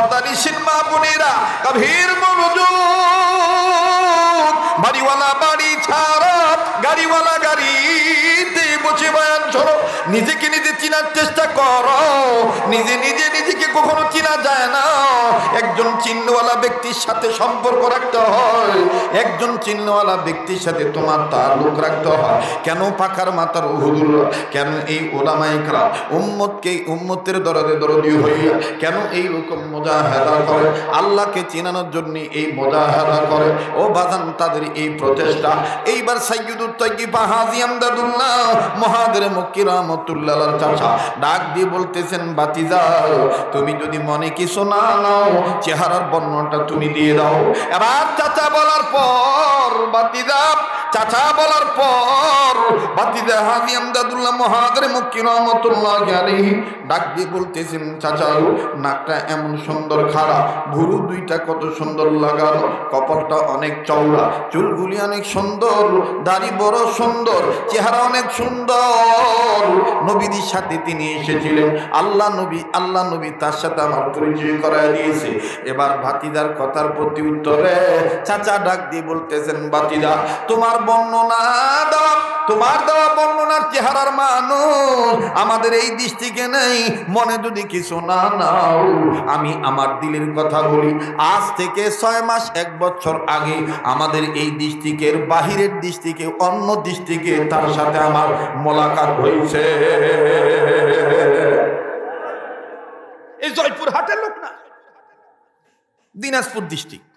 পর্দানিশীন মা বোনেরা গভীর মনোযোগ। বাড়িওয়ালা বাড়ি ছাড়া গাড়িওয়ালা গাড়িতে বসে বয়ান শোনো। নিজেকে নিজে চিনার চেষ্টা করো। নিজে নিজে নিজেকে কখনো চিনা যায় না। একজন চিহ্নওয়ালা ব্যক্তির সাথে সম্পর্ক রাখতে হয়। একজন চিহ্নওয়ালা ব্যক্তির সাথে তোমার তাল্লুক রাখতে হয়। কেন পাখার মাথার হুজুর, কেন এই ওলামায়ে কেরাম উম্মতের দরদে দরদি হইয়া কেন এইরকম মুজাহাদা করে? আল্লাহকে চিনানোর জন্য এই মুজাহাদা করে। ও বাজান, তাদের এই প্রচেষ্টা। এইবার সাইয়্যিদুত তাইয়্যিবা হাজী আমদাদুল্লাহ মুহাজিরে মক্কি রাহমাতুল্লাহ আলাইহির চাচা ডাক দিয়ে বলতেছেন, বাতিজা তুমি যদি মনে কিছু না নাও, চেহারার বর্ণনাটা তুমি দিয়ে দাও। এবার চাচা বলার পর চাচা বলার পর বাতিজা হাজী আমদাদুল্লাহ মুহাজিরে মক্কি রাহমাতুল্লাহ আলাইহি ডাক দিয়ে বলতেছেন, চাচা নাকটা এমন সুন্দর খাড়া, ভুরু দুইটা কত সুন্দর লাগানো, কপালটা অনেক চওড়া, চুলগুলি অনেক সুন্দর, দাড়ি বড় সুন্দর, চেহারা অনেক সুন্দর। নবীদের সাথে তিনি এসেছিলেন। আল্লাহ নবী তার সাথে আমার পরিচয় করায় দিয়েছে। এবার ভাতিজার কথার প্রতি উত্তরে চাচা ডাক দিয়ে বলতেছেন, ভাতিজা তোমার বর্ণনা দাও, তোমার দেওয়া বর্ণনার চেহারার মানুষ আমাদের এই দৃষ্টিকে নেই। মনে যদি কিছু না নাও, আমি আমার দিলের কথা বলি। আজ থেকে 6 মাস 1 বছর আগে আমাদের এই দৃষ্টিকের বাহিরের দৃষ্টিকে অন্য দৃষ্টিকে তার সাথে আমার মোলাকাত হয়েছে। এই জয়পুর হাটের লোক না, দিনাজপুর ডিস্ট্রিক্ট।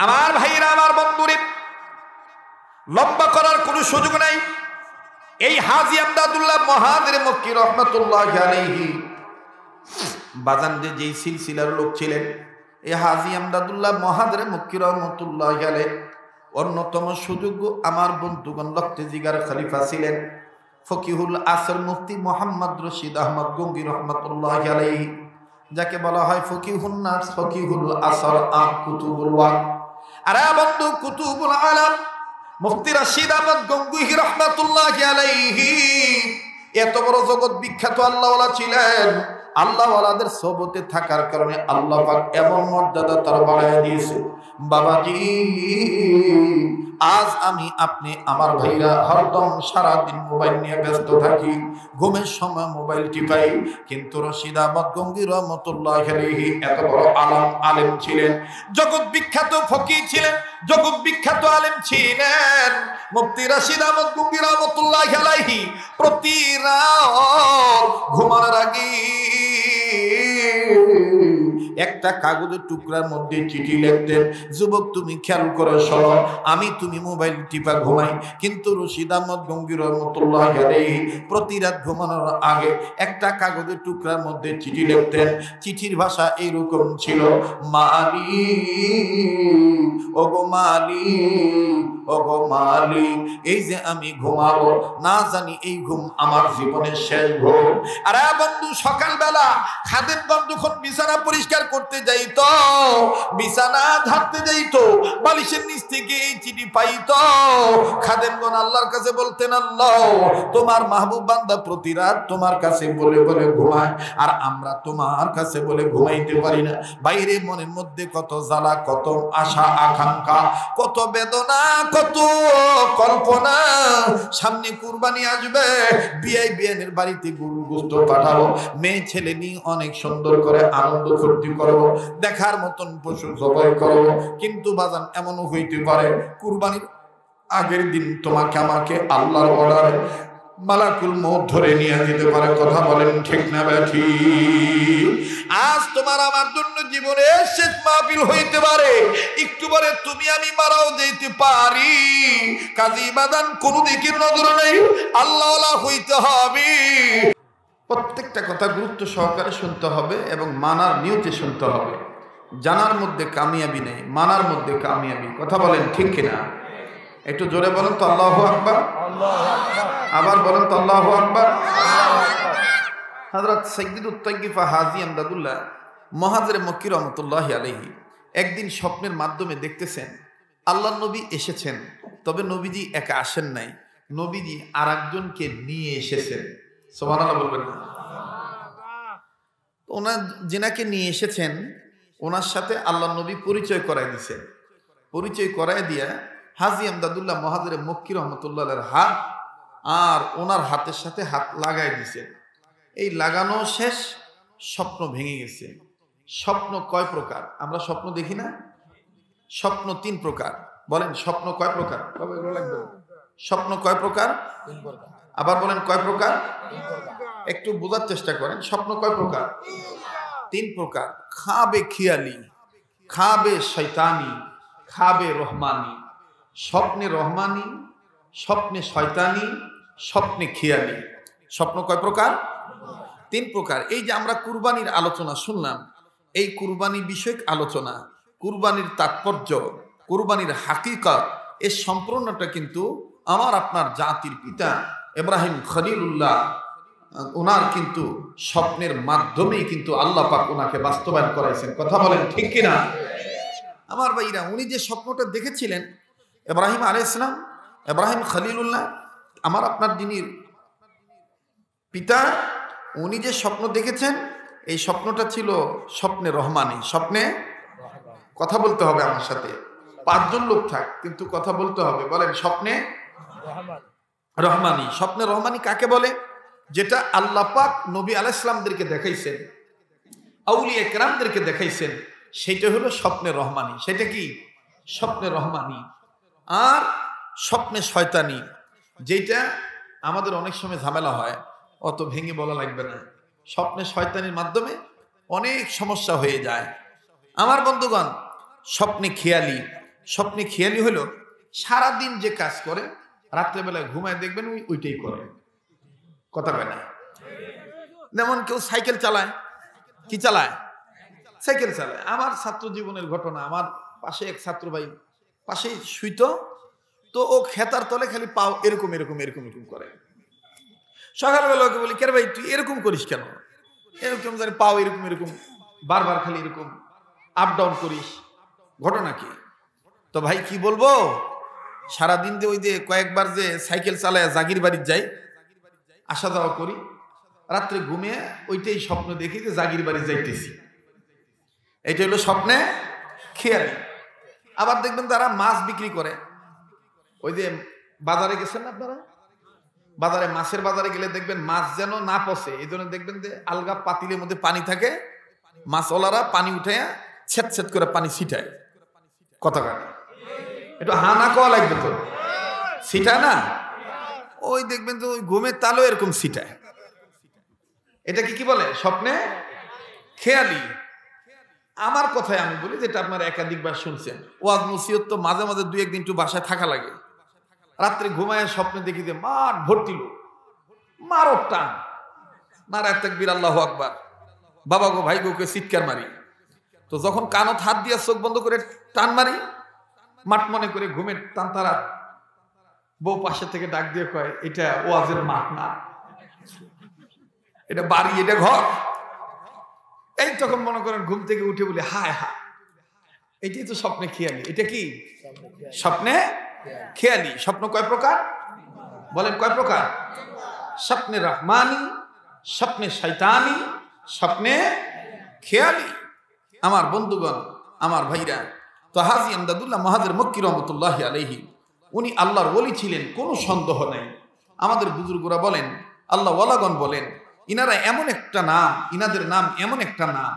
আমার ভাইরা, আমার বন্ধুরে, লম্বা করার কোনো সুযোগ নাই। এই হাজী আমদাদুল্লাহ মুহাজিরে মক্কি রাহমাতুল্লাহি আলাইহি বাজান যেই সিলসিলার লোক ছিলেন, এই হাজী আমদাদুল্লাহ মুহাজিরে মক্কি রাহমাতুল্লাহি আলাইহি অন্যতম সুযোগ্য আমার বন্ধুগণ লক্তে জিগার খলিফা ছিলেন ফকিহুল আসর মুফতি মোহাম্মদ রশিদ আহমদ গঙ্গী রাহমাতুল্লাহি আলাইহি, যাকে বলা হয় ফকিহুন নাস, ফকিহুল আসর, কুতুবুল ওয়াক। আরে বন্ধু, কুতুবুল আলাম মুফতি রশিদ আহমদ গঙ্গুহি রাহমাতুল্লাহি আলাইহি এত বড় জগৎ বিখ্যাত আল্লাহওয়ালা ছিলেন। আল্লাহওয়ালাদের সোহবতে থাকার কারণে আল্লাহ পাক এমন মর্যাদা তার বাড়ায় দিয়েছে। বাবাজি, আজ আমি আপনি আমার ভাইরা হরদম সারাদিন মোবাইল নিয়ে ব্যস্ত থাকি, ঘুমের সময় মোবাইল টিপাই, কিন্তু রশিদ আহমদ গঙ্গী রাহমাতুল্লাহি আলাইহি এত বড় আলেম ছিলেন, জগৎ বিখ্যাত ফকিহ ছিলেন, জগৎ বিখ্যাত আলেম ছিলেন। মুফতি রশিদ আহমদ গঙ্গী রাহমাতুল্লাহি আলাইহি প্রতি রাত ঘুমানোর আগে একটা কাগজের টুকরার মধ্যে চিঠি লিখতেন। যুবক তুমি খেয়াল করে শোনো, তুমি মোবাইল টিপা ঘুমাই, কিন্তু রশিদ আহমদ গঙ্গী রাহমাতুল্লাহি আলাইহি প্রতি রাত ঘুমানোর আগে একটা কাগজের টুকরার মধ্যে চিঠি লিখতেন। চিঠির ভাষা এইরকম ছিল, মালিক ওগো মালিক, ওগো মালিক, এই যে আমি ঘুমাবো, না জানি এই ঘুম আমার জীবনের শেষ ঘুম। আরে বন্ধু, সকালবেলা খাদেমগণ যখন বিছানা পরিষ্কার করতে যাইতো, বিছানা ঝাড়তে যাইতো, বালিশের নিচ থেকে এই চিঠি পাইতো। খাদেমগণ আল্লাহর কাছে বলতেন, আল্লাহ তোমার মাহবুব বান্দা প্রতি রাত তোমার কাছে বলে বলে ঘুমায়, আর আমরা তোমার কাছে বলে ঘুমাইতে পারি না। বাইরে মনের মধ্যে কত জ্বালা, কত আশা আকাঙ্ক্ষা, কত বেদনা, কত কল্পনা। সামনে কুরবানি আসবে, বিয়ানের বাড়িতে গরু গোশত পাঠাবো, মেয়ে ছেলে নিয়ে অনেক সুন্দর করে আনন্দ ফুর্তি করবো, দেখার মতন পশু জবাই করবো। কিন্তু বাজান এমনও হইতে পারে কুরবানির আগের দিন তোমাকে আমাকে আল্লাহর অর্ডারে মালাকুল মউত ধরে নিয়ে যেতে পারে। কথা বলেন ঠিক না ব্যাঠি? আজ তোমার আমার জন্য জীবনের শেষ মাহফিল হইতে পারে, একটু পরে তুমি আমি মারাও যেতে পারি। কাজী বাদান কোনো দিকের নজর নেই, আল্লাহওয়ালা হইতে হবে। প্রত্যেকটা কথা গুরুত্ব সহকারে শুনতে হবে এবং মানার নিয়তে শুনতে হবে। জানার মধ্যে কামিয়াবি নেই, মানার মধ্যে কামিয়াবি। কথা বলেন ঠিক কিনা? একটু জোরে বলেন তো আল্লাহু আকবার। আবার বলেন তো আল্লাহু আকবার। হযরত সাইয়্যিদুত তাইয়্যিবা হাজী আমদাদুল্লাহ মুহাজিরে মক্কি রাহমাতুল্লাহি আলাইহি একদিন স্বপ্নের মাধ্যমে দেখতেছেন আল্লাহর নবী এসেছেন, তবে নবীজি একা আসেন নাই, নবীজি আরেকজনকে নিয়ে এসেছেন। সুবহানাল্লাহ বলবেন না? ওনার যিনাকে নিয়ে এসেছেন ওনার সাথে আল্লাহ নবী পরিচয় করাই দিছেন। পরিচয় করাই দিয়া হাজী আমদাদুল্লাহ মহাজের মক্কি রহমতুল্লাহের হাত আর ওনার হাতের সাথে হাত লাগাই দিছেন। এই লাগানো শেষ, স্বপ্ন ভেঙে গেছে। স্বপ্ন কয় প্রকার? আমরা স্বপ্ন দেখি না? স্বপ্ন 3 প্রকার। বলেন স্বপ্ন কয় প্রকার? স্বপ্ন কয় প্রকার? আবার বলেন কয় প্রকার? একটু বোঝার চেষ্টা করেন। স্বপ্ন কয় প্রকার? 3 প্রকার। খাবে খিয়ালি, খাবে শয়তানি, খাবে রহমানি। স্বপ্নে রহমানি, স্বপ্নে শয়তানি, স্বপ্নে খিয়ালি। স্বপ্ন কয় প্রকার? 3 প্রকার। এই যে আমরা কুরবানির আলোচনা শুনলাম, এই কুরবানি বিষয়ক আলোচনা, কুরবানির তাৎপর্য, কুরবানির হাকিকত, এর সম্পূর্ণটা কিন্তু আমার আপনার জাতির পিতা ইব্রাহিম খলিলুল্লাহ ওনার কিন্তু স্বপ্নের মাধ্যমেই কিন্তু আল্লাহ পাক ওনাকে বাস্তবায়ন করাইছেন। কথা বলেন ঠিক কিনা? আমার ভাইরা, উনি যে স্বপ্নটা দেখেছিলেন ইব্রাহিম আলাইহিস সালাম, ইব্রাহিম খলিলুল্লাহ আমার আপনার দিনের পিতা, উনি যে স্বপ্ন দেখেছেন এই স্বপ্নটা ছিল স্বপ্নে রহমানি। স্বপ্নে কথা বলতে হবে আমার সাথে, 5 জন লোক থাক কিন্তু কথা বলতে হবে। বলেন স্বপ্নে রহমানি। স্বপ্নে রহমানি কাকে বলে? যেটা আল্লাহ পাক নবী আলাইহিস সালামদেরকে দেখাইছেন, আউলিয়া কেরামদেরকে দেখাইছেন, সেটা হলো স্বপ্নে রহমানি। সেটা কি? স্বপ্নে রহমানি। আর স্বপ্নে শয়তানি, যেটা আমাদের অনেক সময় ঝামেলা হয়, অত ভেঙে বলা লাগবে না। স্বপ্নে শয়তানির মাধ্যমে অনেক সমস্যা হয়ে যায়। আমার বন্ধুগণ, স্বপ্নে খেয়ালি। স্বপ্নে খেয়ালি হলো সারাদিন যে কাজ করে রাত্রেবেলায় ঘুমায় দেখবেন ওইটাই করে। কথা কয় না? যেমন কেউ সাইকেল চালায়, কি চালায়? সাইকেল চালায়। আমার ছাত্র জীবনের ঘটনা, আমার পাশে এক ছাত্র ভাই পাশে শুইতো, তো ও খেতার তলে খালি পাও এরকম এরকম এরকম এরকম করে। সকালবেলা ওকে বলি, কে ভাই তুই এরকম করিস কেন? এরকম জানি পাও এরকম এরকম বারবার খালি এরকম আপ ডাউন করিস, ঘটনা কি? তো ভাই কি বলবো, সারাদিন যে ওই যে কয়েকবার যে সাইকেল চালায় জাগির বাড়ির যাই, আসা যাওয়া করি, রাত্রে ঘুমিয়ে ওইটাই স্বপ্ন দেখি যে জাগির বাড়ি যাইতেছি। এটা হলো স্বপ্নে খেয়ালি। আবার দেখবেন তারা মাছ বিক্রি করে। ওই যে বাজারে গেছেন না আপনারা, বাজারে মাছের বাজারে গেলে দেখবেন মাছ যেন না পচে, এই জন্য দেখবেন যে আলগা পাতিলের মধ্যে পানি থাকে, মাছওয়ালারা পানি উঠে ছেদ ছেদ করে পানি ছিটায়। কথা কানে একটু হানা কওয়া লাগবে তো, ছিটায় না? ওই দেখবেন তো ওই ঘুমের তালও এরকম ছিটায়। এটাকে কি বলে? স্বপ্নে খেয়ালি। আমার কথায় আমি বলি, যেটা আপনারা একাধিকবার শুনছেন, ওয়াজ নসিহত তো মাঝে মাঝে 2-1 দিন একটু বাসায় থাকা লাগে। রাত্রে ঘুমায় স্বপ্নে দেখি যে মাঠ ভর্তি লোক, মারো টান, নারায়ে তাকবীর, আল্লাহু আকবার, বাবা গো ভাই গোকে চিৎকার মারি। তো যখন কানত হাত দিয়ে চোখ বন্ধ করে টান মারি, মাঠ মনে করে ঘুমের টান তারা, বউ পাশে থেকে ডাক দিয়ে কয়, এটা ওয়াজের মাঠ না, এটা বাড়ি, এটা ঘর। এই তখন মনে করেন ঘুম থেকে উঠে বলে হায় হায়, এটাই তো স্বপ্নে খেয়ালি। এটা কি? স্বপ্নে খেয়ালি। স্বপ্ন কয় প্রকার? বলেন কয় প্রকার? স্বপ্নে রহমানি, স্বপ্নে শয়তানি, স্বপ্নে খেয়ালি। আমার বন্ধুগণ, আমার ভাইরা, তো হাজী আমদাদুল্লাহ মহাজের মক্কি রহমতুল্লাহি আলাইহি উনি আল্লাহর ওলি ছিলেন, কোনো সন্দেহ নেই। আমাদের বুজুর্গরা বলেন, আল্লাহ ওয়ালাগণ বলেন, ইনারা এমন একটা নাম, ইনাদের নাম এমন একটা নাম,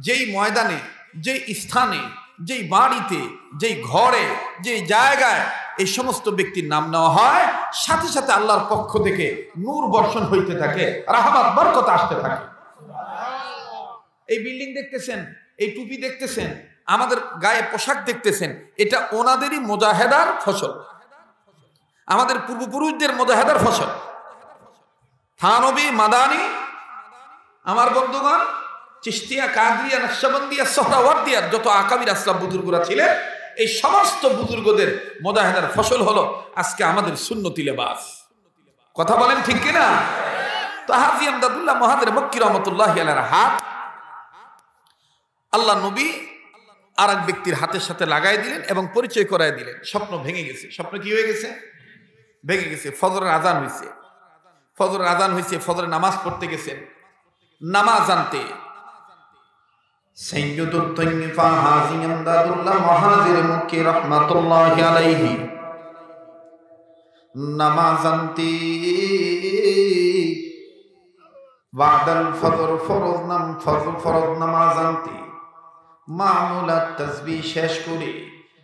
যেই ময়দানে, যেই স্থানে, যেই বাড়িতে, যেই ঘরে, যেই জায়গায় এই সমস্ত ব্যক্তির নাম নেওয়া হয়, সাথে সাথে আল্লাহর পক্ষ থেকে নূর বর্ষণ হইতে থাকে, রাহমাত বরকত আসতে থাকে। এই বিল্ডিং দেখতেছেন, এই টুপি দেখতেছেন, আমাদের গায়ে পোশাক দেখতেছেন, এটা ওনাদেরই মুজাহেদার ফসল, আমাদের পূর্বপুরুষদের মুজাহেদার ফসল। থানবী, মাদানী, আমার বন্ধুগণ, চিশতিয়া, কাদরিয়া, নকশবন্দিয়া, সোহরাওয়ার্দিয়ার যত আকাবির আসলাম বুজুর্গরা ছিলেন, এই সমস্ত বুজুর্গদের মুজাহেদার ফসল হলো আজকে আমাদের সুন্নতি লেবাস। কথা বলেন ঠিক কিনা? তো হাজী আমদাদুল্লাহ মহাজের মক্কি রহমতুল্লাহি আলাইহির হাত আল্লাহ নবী আর এক ব্যক্তির হাতের সাথে লাগাই দিলেন এবং পরিচয় করাই দিলেন। স্বপ্ন ভেঙে গেছে। স্বপ্ন কি হয়ে গেছে? ভেঙে গেছে। ফজরের আজান হয়েছে, ফজরের আজান হয়েছে, ফজরের নামাজ পড়তে গেছেন, নামাজ আনতে সাইয়্যিদুত তাইয়্যিফা হাজী ইমদাদুল্লাহ মুহাজির মক্কি রাহমাতুল্লাহি আলাইহি নামাজান্তি বাদাল ফজর ফরজ নামাজান্তি মামুলাত তাসবিহ শেষ করে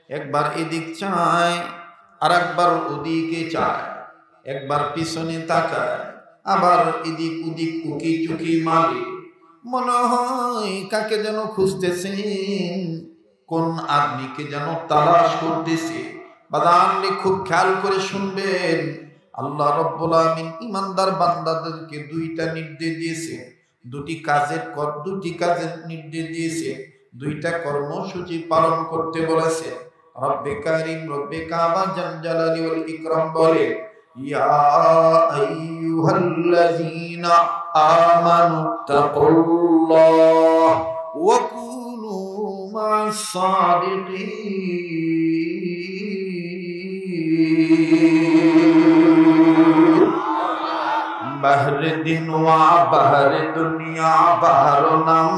একবার এদিক চায় আর একবার ওদিকে চায়, একবার পিছনে তাকায় আবার এদিক ওদিক উকি চুকি মারে, মনে হয় কাকে যেন খুঁজতেছেন, কোন আদমিকে যেন তালাশ করতেছে। বাদাননি খুব খেয়াল করে শুনবেন, আল্লাহ রাব্বুল আলামিন ইমানদার বান্দাদেরকে দুইটা নির্দেশ দিয়েছে, দুটি কাজের নির্দেশ দিয়েছে, দুইটা কর্মসূচি পালন করতে বলেছে। রব্বে কারীম রব্বে কাবা জালালি ওয়াল ইকরাম বলে, ইয়া আইয়ুহাল্লাযীনা আমানু তাকুল্লাহ ওয়া কুনু মা'আস সাদিকিন। বাহরে দিন ওয়া বাহরে দুনিয়া বাহর নাম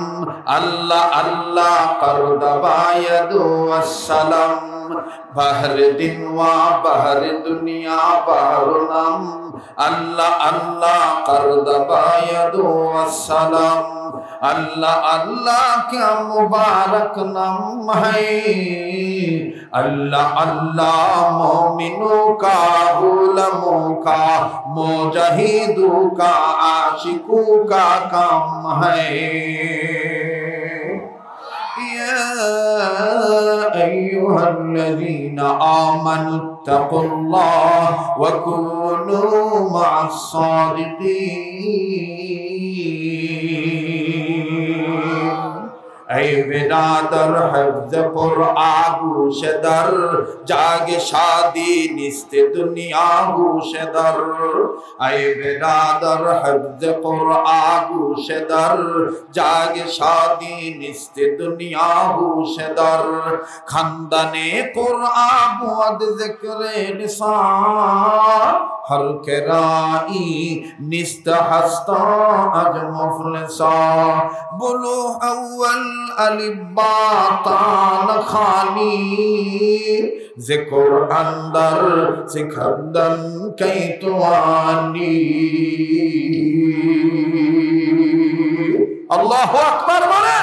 আল্লাহ আল্লাহ করদা বায়াদু আসসালাম। বাহরে দিন ওয়া বাহরে দুনিয়া বাহর নাম আল্লাহ আল্লাহ করদা বায়াদু আসসালাম। अल्लाह अल्लाह क्या मुबारक नाम है, अल्लाह अल्लाह मोमिनों का गुलामों का मुजाहिदों का आशिकों का काम है। या अय्युहल्लज़ीना आमनु तक़ुल्लाह व कूनू मअस सादिक़ीन। ऐ बिरादर हिफ्ज़ कुरआन गूशदर जागे शादी निस्ते दुनिया गूशदर। ऐ बिरादर हिफ्ज़ कुरआन गूशदर जागे शादी निस्ते दुनिया गूशदर। खंदने कुरआन बुअद ज़िक्रे निसां हर केराई निस्त हस्ता अज मुफलिसा। बुलू अव्वल अलिबातान खानी ज़िक्र अंदर सिखंदन कई तुआनी। अल्लाहु अकबर बोले।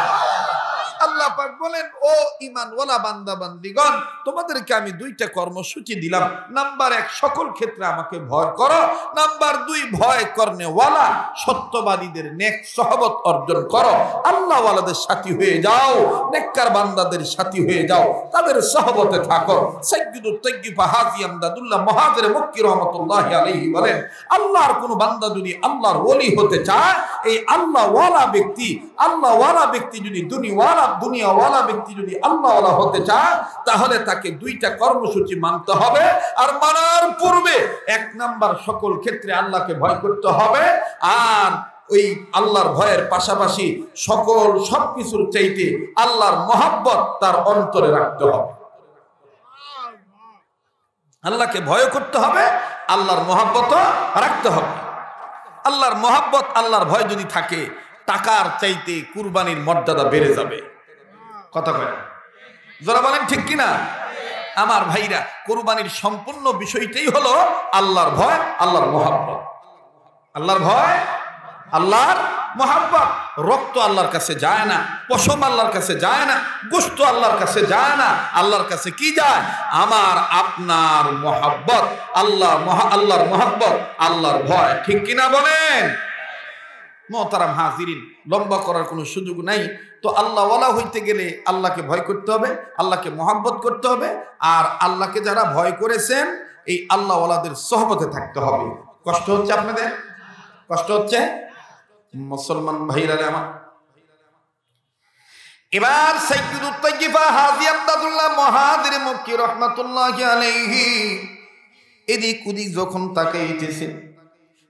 আল্লাহ পাক বলেন, ও ঈমানওয়ালা বান্দা বান্দীগণ, তোমাদেরকে আমি দুইটা কর্মসূচি দিলাম। নাম্বার 1, সকল ক্ষেত্রে আমাকে ভয় করো। নাম্বার 2, ভয় করনেওয়ালা সত্যবাদীদের নেক সহবত অর্জন করো। আল্লাহওয়ালাদের সাথী হয়ে যাও, নেককার বান্দাদের সাথী হয়ে যাও, তাদের সহবতে থাকো। সাইয়্যিদুত তাইয়্যিফা হাজী ইমদাদুল্লাহ মুহাজির মক্কি রাহমাতুল্লাহি আলাইহি বলেন, আল্লাহর কোন বান্দা যদি আল্লাহর ওলি হতে চায়, এই আল্লাহওয়ালা ব্যক্তি যদি দুনিয়াওয়ালা ব্যক্তি যদি আল্লাহওয়ালা হতে চায়, তাহলে তাকে দুইটা কর্মসূচি মানতে হবে। আর মানার পূর্বে 1 নাম্বার, সকল ক্ষেত্রে আল্লাহকে ভয় করতে হবে। আর ওই আল্লাহর ভয়ের পাশাপাশি সবকিছুর চাইতে আল্লাহর মহব্বত তার অন্তরে রাখতে হবে। আল্লাহকে ভয় করতে হবে, আল্লাহর মহব্বত রাখতে হবে। আল্লাহর মহব্বত আল্লাহর ভয় যদি থাকে, টাকার চাইতে কুরবানির মর্যাদা বেড়ে যাবে। কথা কয় যারা বলেন ঠিক কিনা? আমার ভাইরা, কুরবানির সম্পূর্ণ বিষয়টাই হলো আল্লাহর ভয়, আল্লাহর মহব্বত। আল্লাহর ভয়, আল্লাহর মহব্বত। রক্ত আল্লাহর কাছে যায় না, পশম আল্লাহর কাছে যায় না, গোশত আল্লাহর কাছে যায় না। আল্লাহর কাছে কি যায়? আমার আপনার মহব্বত। আল্লাহর মহব্বত, আল্লাহর ভয়। ঠিক কিনা বলেন? মোহতারাম হাজিরিন, লম্বা করার কোনো সুযোগ নাই। তো আল্লাহওয়ালা হইতে গেলে আল্লাহকে ভয় করতে হবে, আল্লাহকে মহব্বত করতে হবে। আর আল্লাহকে যারা ভয় করেছেন, এই আল্লাহওয়ালাদের সহবতে থাকতে হবে। কষ্ট হচ্ছে আপনাদের? কষ্ট হচ্ছে? মুসলমান ভাইরা আমার, এবার সাইয়্যিদুত তাইয়্যিফা হাজী ইমদাদুল্লাহ মুহাজির মক্কি রাহমাতুল্লাহি আলাইহি এদিক ওদিক যখন তাকাইতেছেন,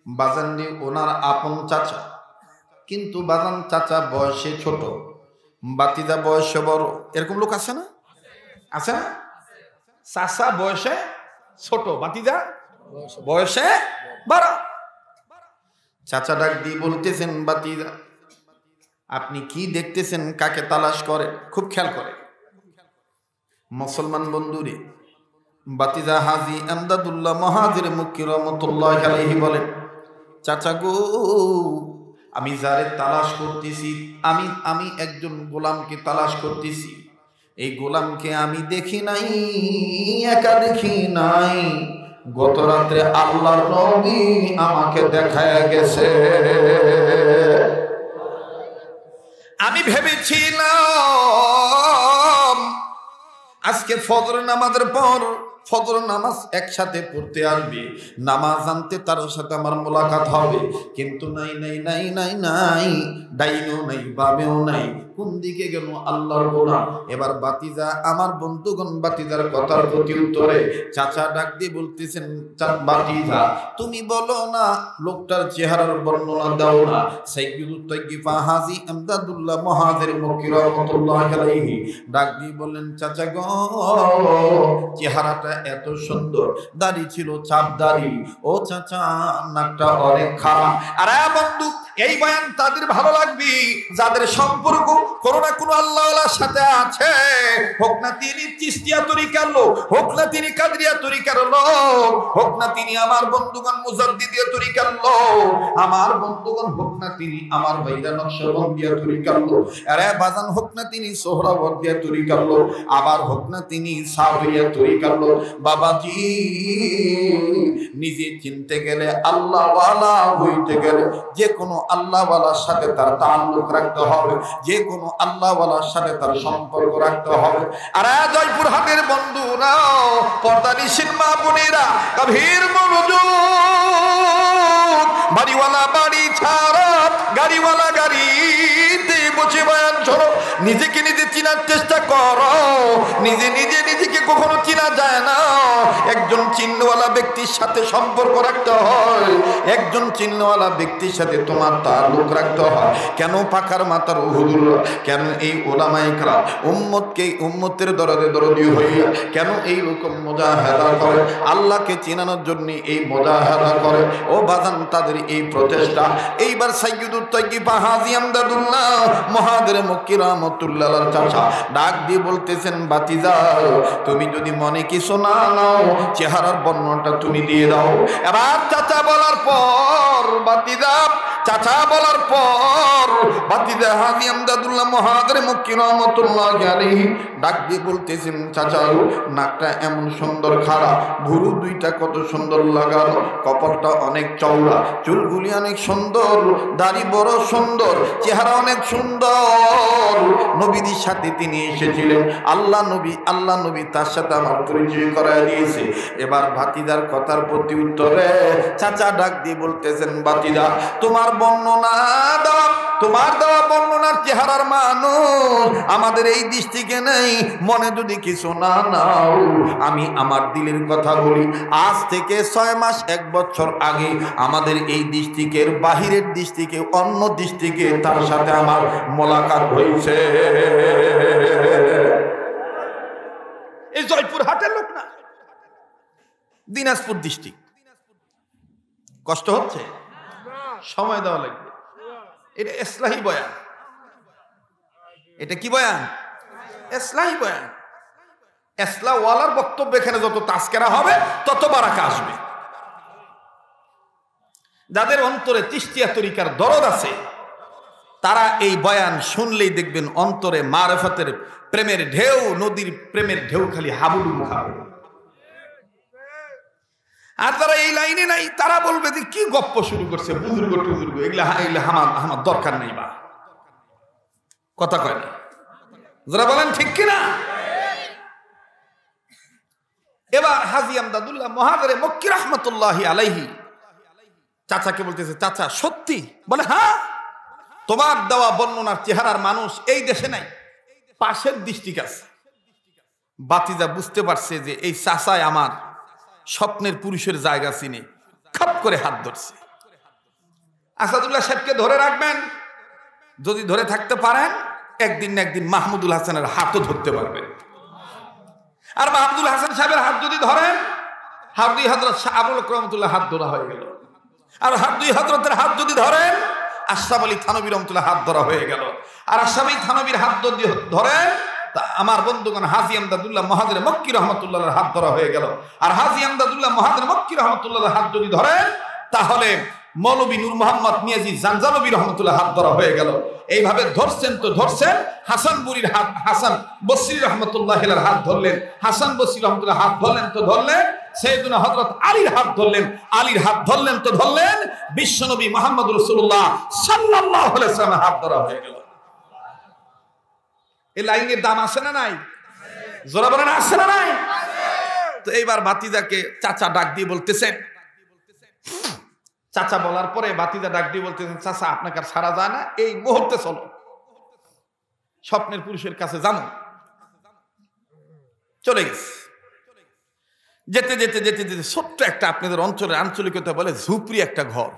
বাজাননি ওনার আপন চাচা, কিন্তু বাজান চাচা বয়সে ছোট, বাতিজা বয়সে বড়। এরকম লোক আছে না? আছে না? চাচা বয়সে ছোট, বাতিজা বয়সে বড়। চাচা ডাক দিয়ে বলতেছেন, বাতিজা আপনি কি দেখতেছেন, কাকে তালাশ করে খুব খেয়াল করে। মুসলমান বন্ধুরে, বাতিজা হাজী আমদাদুল্লাহ মহাজির মুক্কি রহমতুল্লাহ আলাইহি বলেন, চাচা গো, আমি যারে তালাশ করতেছি, আমি একজন গোলামকে তালাশ করতেছি। এই গোলামকে আমি দেখি নাই, একা দেখি নাই, গত রাত্রে আল্লাহর নবী আমাকে দেখায় গেছে। আমি ভেবেছিলাম আজকে ফজর নামাজের পর ফজর নামাজ একসাথে পড়তে আসবে, নামাজ আনতে তার সাথে আমার মোলাকাত হবে, কিন্তু নাই নাই নাই নাই নাই, ডাইনেও নাই বামেও নাই, কোন দিকে গেল আল্লাহর গোলাম। এবার বাতিজা, আমার বন্ধুগণ, বাতিজার কথার প্রতি উত্তরে চাচা ডাক দিয়ে বলতেছেন, বাতিজা তুমি বলো না, লোকটার চেহারার বর্ণনা দাও না। সাইয়্যিদুত তাইয়্যিবা হাজী আমদাদুল্লাহ মহাজির মুক্কি রাহমাতুল্লাহ আলাইহি ডাক দিয়ে বললেন, চাচা গো, চেহারাটা এত সুন্দর, দাড়ি ছিল চাপ দাড়ি, ও চাচা নাকটা অনেক খারাপ। আরে বন্ধু, এই বয়ান তাদের ভালো লাগবে যাদের সম্পর্ক কোনো না কোনো আল্লাহওয়ালার সাথে আছে, হোক না তিনি চিশতিয়া তরিকার লোক, হোক না তিনি কাদরিয়া তরিকার লোক, হোক না তিনি আমার বন্ধুগণ মুজাদ্দিদিয়া তরিকার লোক, আমার বন্ধুগণ হোক না তিনি আমার বাইদা নকশবন্দিয়া তরিকার লোক, আরে বাজান হোক না তিনি সোহরাওয়ার্দিয়া তরিকার লোক, আবার হোক না তিনি সাবরিয়া তরিকার লোক। বাবাজি, নিজে চিনতে গেলে, আল্লাহওয়ালা হইতে গেলে যে কোনো আল্লাহওয়ালার সাথে তার তাল্লুক রাখতে হবে, যে কোনো আল্লাহওয়ালার সাথে তার সম্পর্ক রাখতে হবে। আর জয়পুরহাটের বন্ধুরা, পর্দানিশীন মা বোনেরা, গভীর মনোযোগ, বাড়িওয়ালা বাড়ি ছাড়া গাড়িওয়ালা গাড়িতে বসে বয়ান শোনো, নিজেকে নিজে চিনার চেষ্টা করো। নিজেকে কখনো চিনা যায় না, একজন চিহ্নওয়ালা ব্যক্তির সাথে সম্পর্ক রাখতে হয়, একজন চিহ্নওয়ালা ব্যক্তির সাথে তোমার তাল্লুক রাখতে হয়। কেন পাখার মাথার হুজুর, কেন এই ওলামায়ে কেরাম উম্মতের দরদে দরদি হইয়া কেন এই রকম মুজাহাদা করে, আল্লাহকে চিনানোর জন্য এই মুজাহাদা করে। ও বাজান, তাদের এই প্রচেষ্টা। এইবার সাইয়্যিদুত তাইয়্যিবা হাজী আমদাদুল্লাহ মহাজির মুক্কি রাহমাতুল্লাহ আলাইহি চাচা ডাক দিয়ে বলতেছেন, বাতিজা তুমি যদি মনে কিছু না নাও, চেহারার বর্ণনাটা তুমি দিয়ে দাও। এবার চাচা বলার পর বাতিজা, চাচা বলার পর বাতিজা হাজী আমদাদুল্লাহ মহাজির মুক্কি রাহমাতুল্লাহ আলাইহি ডাক দিয়ে বলতেছেন, চাচা নাকটা এমন সুন্দর খাড়া, ভুরু দুইটা কত সুন্দর লাগানো, কপালটা অনেক চওড়া, চুলগুলি অনেক সুন্দর, দাড়ি বড় সুন্দর, চেহারা অনেক সুন্দর। নবীদের সাথে তিনি এসেছিলেন, আল্লাহ নবী তার সাথে আমার পরিচয় করায় দিয়েছে। এবার ভাতিজার কথার প্রতি উত্তরে চাচা ডাক দিয়ে বলতেছেন, ভাতিজা তোমার বর্ণনা দাও, তোমার দেওয়া বর্ণনার চেহারার মানুষ আমাদের এই দৃষ্টিকে নেই। মনে যদি কিছু না নাও, আমি আমার দিলের কথা বলি, আজ থেকে 6 মাস 1 বছর আগে আমাদের এই ডিস্ট্রিক্টের বাহিরের ডিস্ট্রিক্টে, অন্য ডিস্ট্রিক্টে তার সাথে আমার মোলাকাত হয়েছে। এই জয়পুরহাটের লোক না, দিনাজপুর ডিস্ট্রিক্ট। কষ্ট হচ্ছে, সময় দেওয়া লাগবে। এটা ইসলাহি বয়ান। এটা কি বয়ান? ইসলাহি বয়ান। ইসলাহ ওয়ালার বক্তব্য এখানে যত তাস্কেরা হবে তত বারাকা আসবে। যাদের অন্তরে চিশতিয়া তরিকার দরদ আছে, তারা এই বয়ান শুনলেই দেখবেন অন্তরে মারিফতের প্রেমের ঢেউ, নদীর প্রেমের ঢেউ খালি হাবুডুবু খাবে। আর তারা এই লাইনে নাই, তারা বলবে যে কি গপ্প শুরু করছে, বুজুর্গ টুজুর্গ, এগুলা আমার দরকার নেই, বা কথা কয় না। যারা বলেন ঠিক কিনা? এবার হাজী আমদাদুল্লাহ মহাজিরে মুক্কি রাহমাতুল্লাহি আলাইহি চাচাকে বলতেছে, চাচা সত্যি? বলে হ্যাঁ, তোমার দেওয়া বর্ণনার চেহারার মানুষ এই দেশে নাই, পাশের ডিস্ট্রিক্ট আছে। বাতিজা বুঝতে পারছে যে এই চাচায় আমার স্বপ্নের পুরুষের জায়গা চিনে, খাপ করে হাত ধরছে। আসাদুল্লাহ সাহেবকে ধরে রাখবেন, যদি ধরে থাকতে পারেন একদিন না একদিন মাহমুদুল হাসানের হাতও ধরতে পারবেন। আর মাহমুদুল হাসান সাহেবের হাত যদি ধরেন, হাত দুই হযরত শাহ আবুল রহমতুল্লাহ হাত ধরা হয়ে গেল। আর হাত দুই হযরতের হাত যদি ধরেন, আশরাফ আলী থানভী রহমতুল্লাহ হাত ধরা হয়ে গেল। আর আশরাফ আলী থানভীর হাত ধরেন আমার বন্ধুগণ হাজী আমদাদুল্লাহ মহাজের মক্কি রহমতুল্লাহর হাত ধরা হয়ে গেল। আর হাজী আমদাদুল্লাহ মহাজের মক্কি রহমতুল্লাহর হাত যদি ধরেন তাহলে মৌলভী নূর মোহাম্মদ মিয়াজি জানজানবী রহমতুল্লাহ হাত ধরা হয়ে গেল। এইভাবে ধরছেন তো ধরছেন, হাসান বুরির হাত, হাসান বসরি রহমতুল্লাহ হাত ধরলেন, হাসান বসরি রহমতুল্লাহ হাত ধরলেন তো ধরলেন, সাইয়েদুনা হযরত আলীর হাত ধরলেন, আলীর হাত ধরলেন তো ধরলেন, বিশ্বনবী মুহাম্মদ রাসূলুল্লাহ সাল্লাল্লাহু আলাইহি ওয়াসাল্লামের হাত ধরা হয়ে গেল। এই লাইনের দাম আছে না নাই? জোরে বলেন আছে না নাই? তো এইবার ভাতিজাকে চাচা ডাক দিয়ে বলতেছেন, চাচা বলার পরে ভাতিজা ডাক দিয়ে বলতেছেন, চাচা আপনাকে আর ছাড়া যায় না, এই মুহূর্তে চলো স্বপ্নের পুরুষের কাছে জানো। চলে গেছে। যেতে যেতে যেতে যেতে ছোট্ট একটা আপনাদের অঞ্চলের আঞ্চলিকতা বলে ঝুপড়ি একটা ঘর।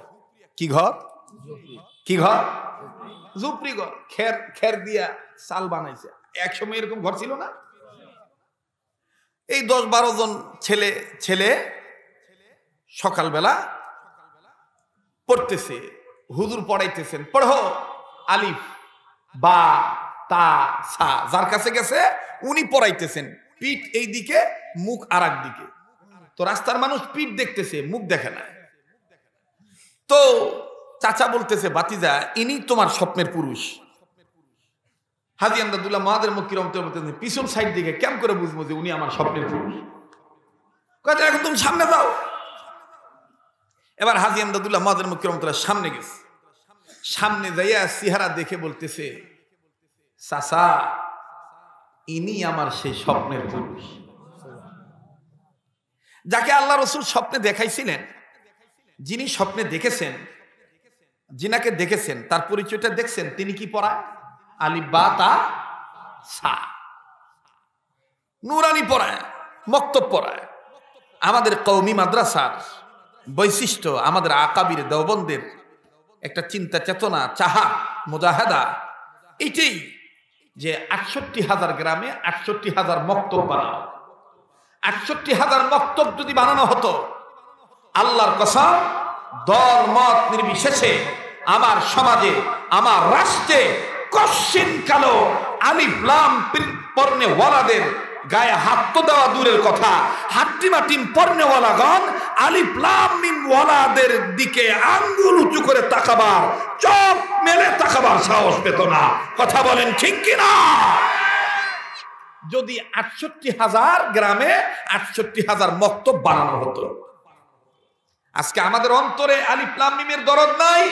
কি ঘর? কি ঘর? ঝুপড়ি ঘর। খের দিয়া চাল বানাইছে। একসময় এরকম ঘর ছিল না? এই 10-12 জন ছেলে সকালবেলা পড়তেছে, হুজুর পড়াইতেছেন, পড়ো আলিফ বা তা সা, যার কাছে গেছে উনি পড়াইতেছেন, পিঠ এই দিকে মুখ আর এক দিকে। তো রাস্তার মানুষ পিঠ দেখতেছে, মুখ দেখে না। তো চাচা বলতেছে, ভাতিজা ইনি তোমার স্বপ্নের পুরুষ। হাজী আমদাদুল্লাহ মহাজের মক্কি রহমতুল্লাহ বলতেছেন, পিছন সাইড দিকে কেমন করে বুঝবো যে উনি আমার স্বপ্নের পুরুষ? কয়েছে এখন তুমি সামনে যাও। এবার হাজী আমদাদুল্লাহ মহাজের মক্কি রহমতুল্লাহ সামনে গেছে। সামনে যাইয়া চেহারা দেখে বলতেছে, চাচা ইনি আমার সেই স্বপ্নের পুরুষ যাকে আল্লাহ রসুল স্বপ্নে দেখাইছিলেন। যিনি স্বপ্নে দেখেছেন, যিনাকে দেখেছেন তার পরিচয়টা দেখছেন। তিনি কি পড়ায়? আলিফ বা তা সা, নুরানি পড়ায়, মক্তব পড়ায়। আমাদের কওমি মাদ্রাসার বৈশিষ্ট্য, আমাদের আকাবির দেওবন্দের একটা চিন্তা চেতনা, চাহা, মুজাহাদা এইটাই যে 68,000 গ্রামে 68,000 মক্তব বানানো। 68,000 মক্তব যদি বানানো হতো, আল্লাহর কসম দল মত নির্বিশেষে আমার সমাজে, আমার রাষ্ট্রে কশিন কালো আলিফ লাম পর্নেওয়ালাদের গায়ে হাত তো দেওয়া দূরের কথা, হাট্টিমাটিম পর্নেওয়ালাগণ আলিফ লাম মিম ওয়ালাদের দিকে আঙ্গুল উঁচু করে তাকাবার, চোখ মেলে তাকাবার সাহস পেত না। কথা বলেন ঠিক কিনা? যদি 68,000 গ্রামে 68,000 মক্তব বানানো হতো। আজকে আমাদের অন্তরে আলিফ লাম মিমের দরদ নাই,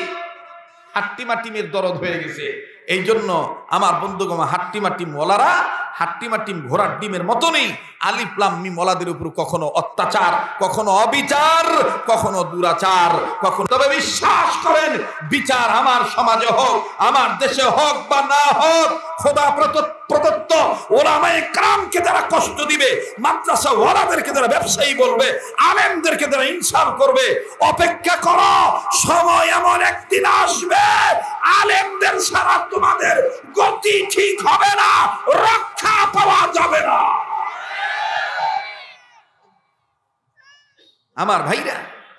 হাট্টিমাটিমের দরদ হয়ে গেছে। এই জন্য আমার বন্ধুগণ, হাট্টিমাটিম ওয়ালারা হাট্টিমাটিম ঘোড়ার ডিমের মতনই আলিফ লাম মিম ওয়ালাদের উপর কখনো অত্যাচার, কখনো অবিচার, কখনো দুরাচার, কখনো। তবে বিশ্বাস করেন, বিচার আমার সমাজে হোক, আমার দেশে হোক বা না হোক, খোদা প্রদত্ত ওলামায়ে কেরামকে যারা কষ্ট দিবে, মাদ্রাসা ওয়ালাদেরকে যারা ব্যবসায়ী বলবে, আলেমদেরকে যারা ইনসাফ করবে, অপেক্ষা করো, সময় এমন একদিন আসবে আলেমদের সারা তোমাদের গতি ঠিক হবে না, রক্ষা পাওয়া যাবে না। আমার ভাইরা,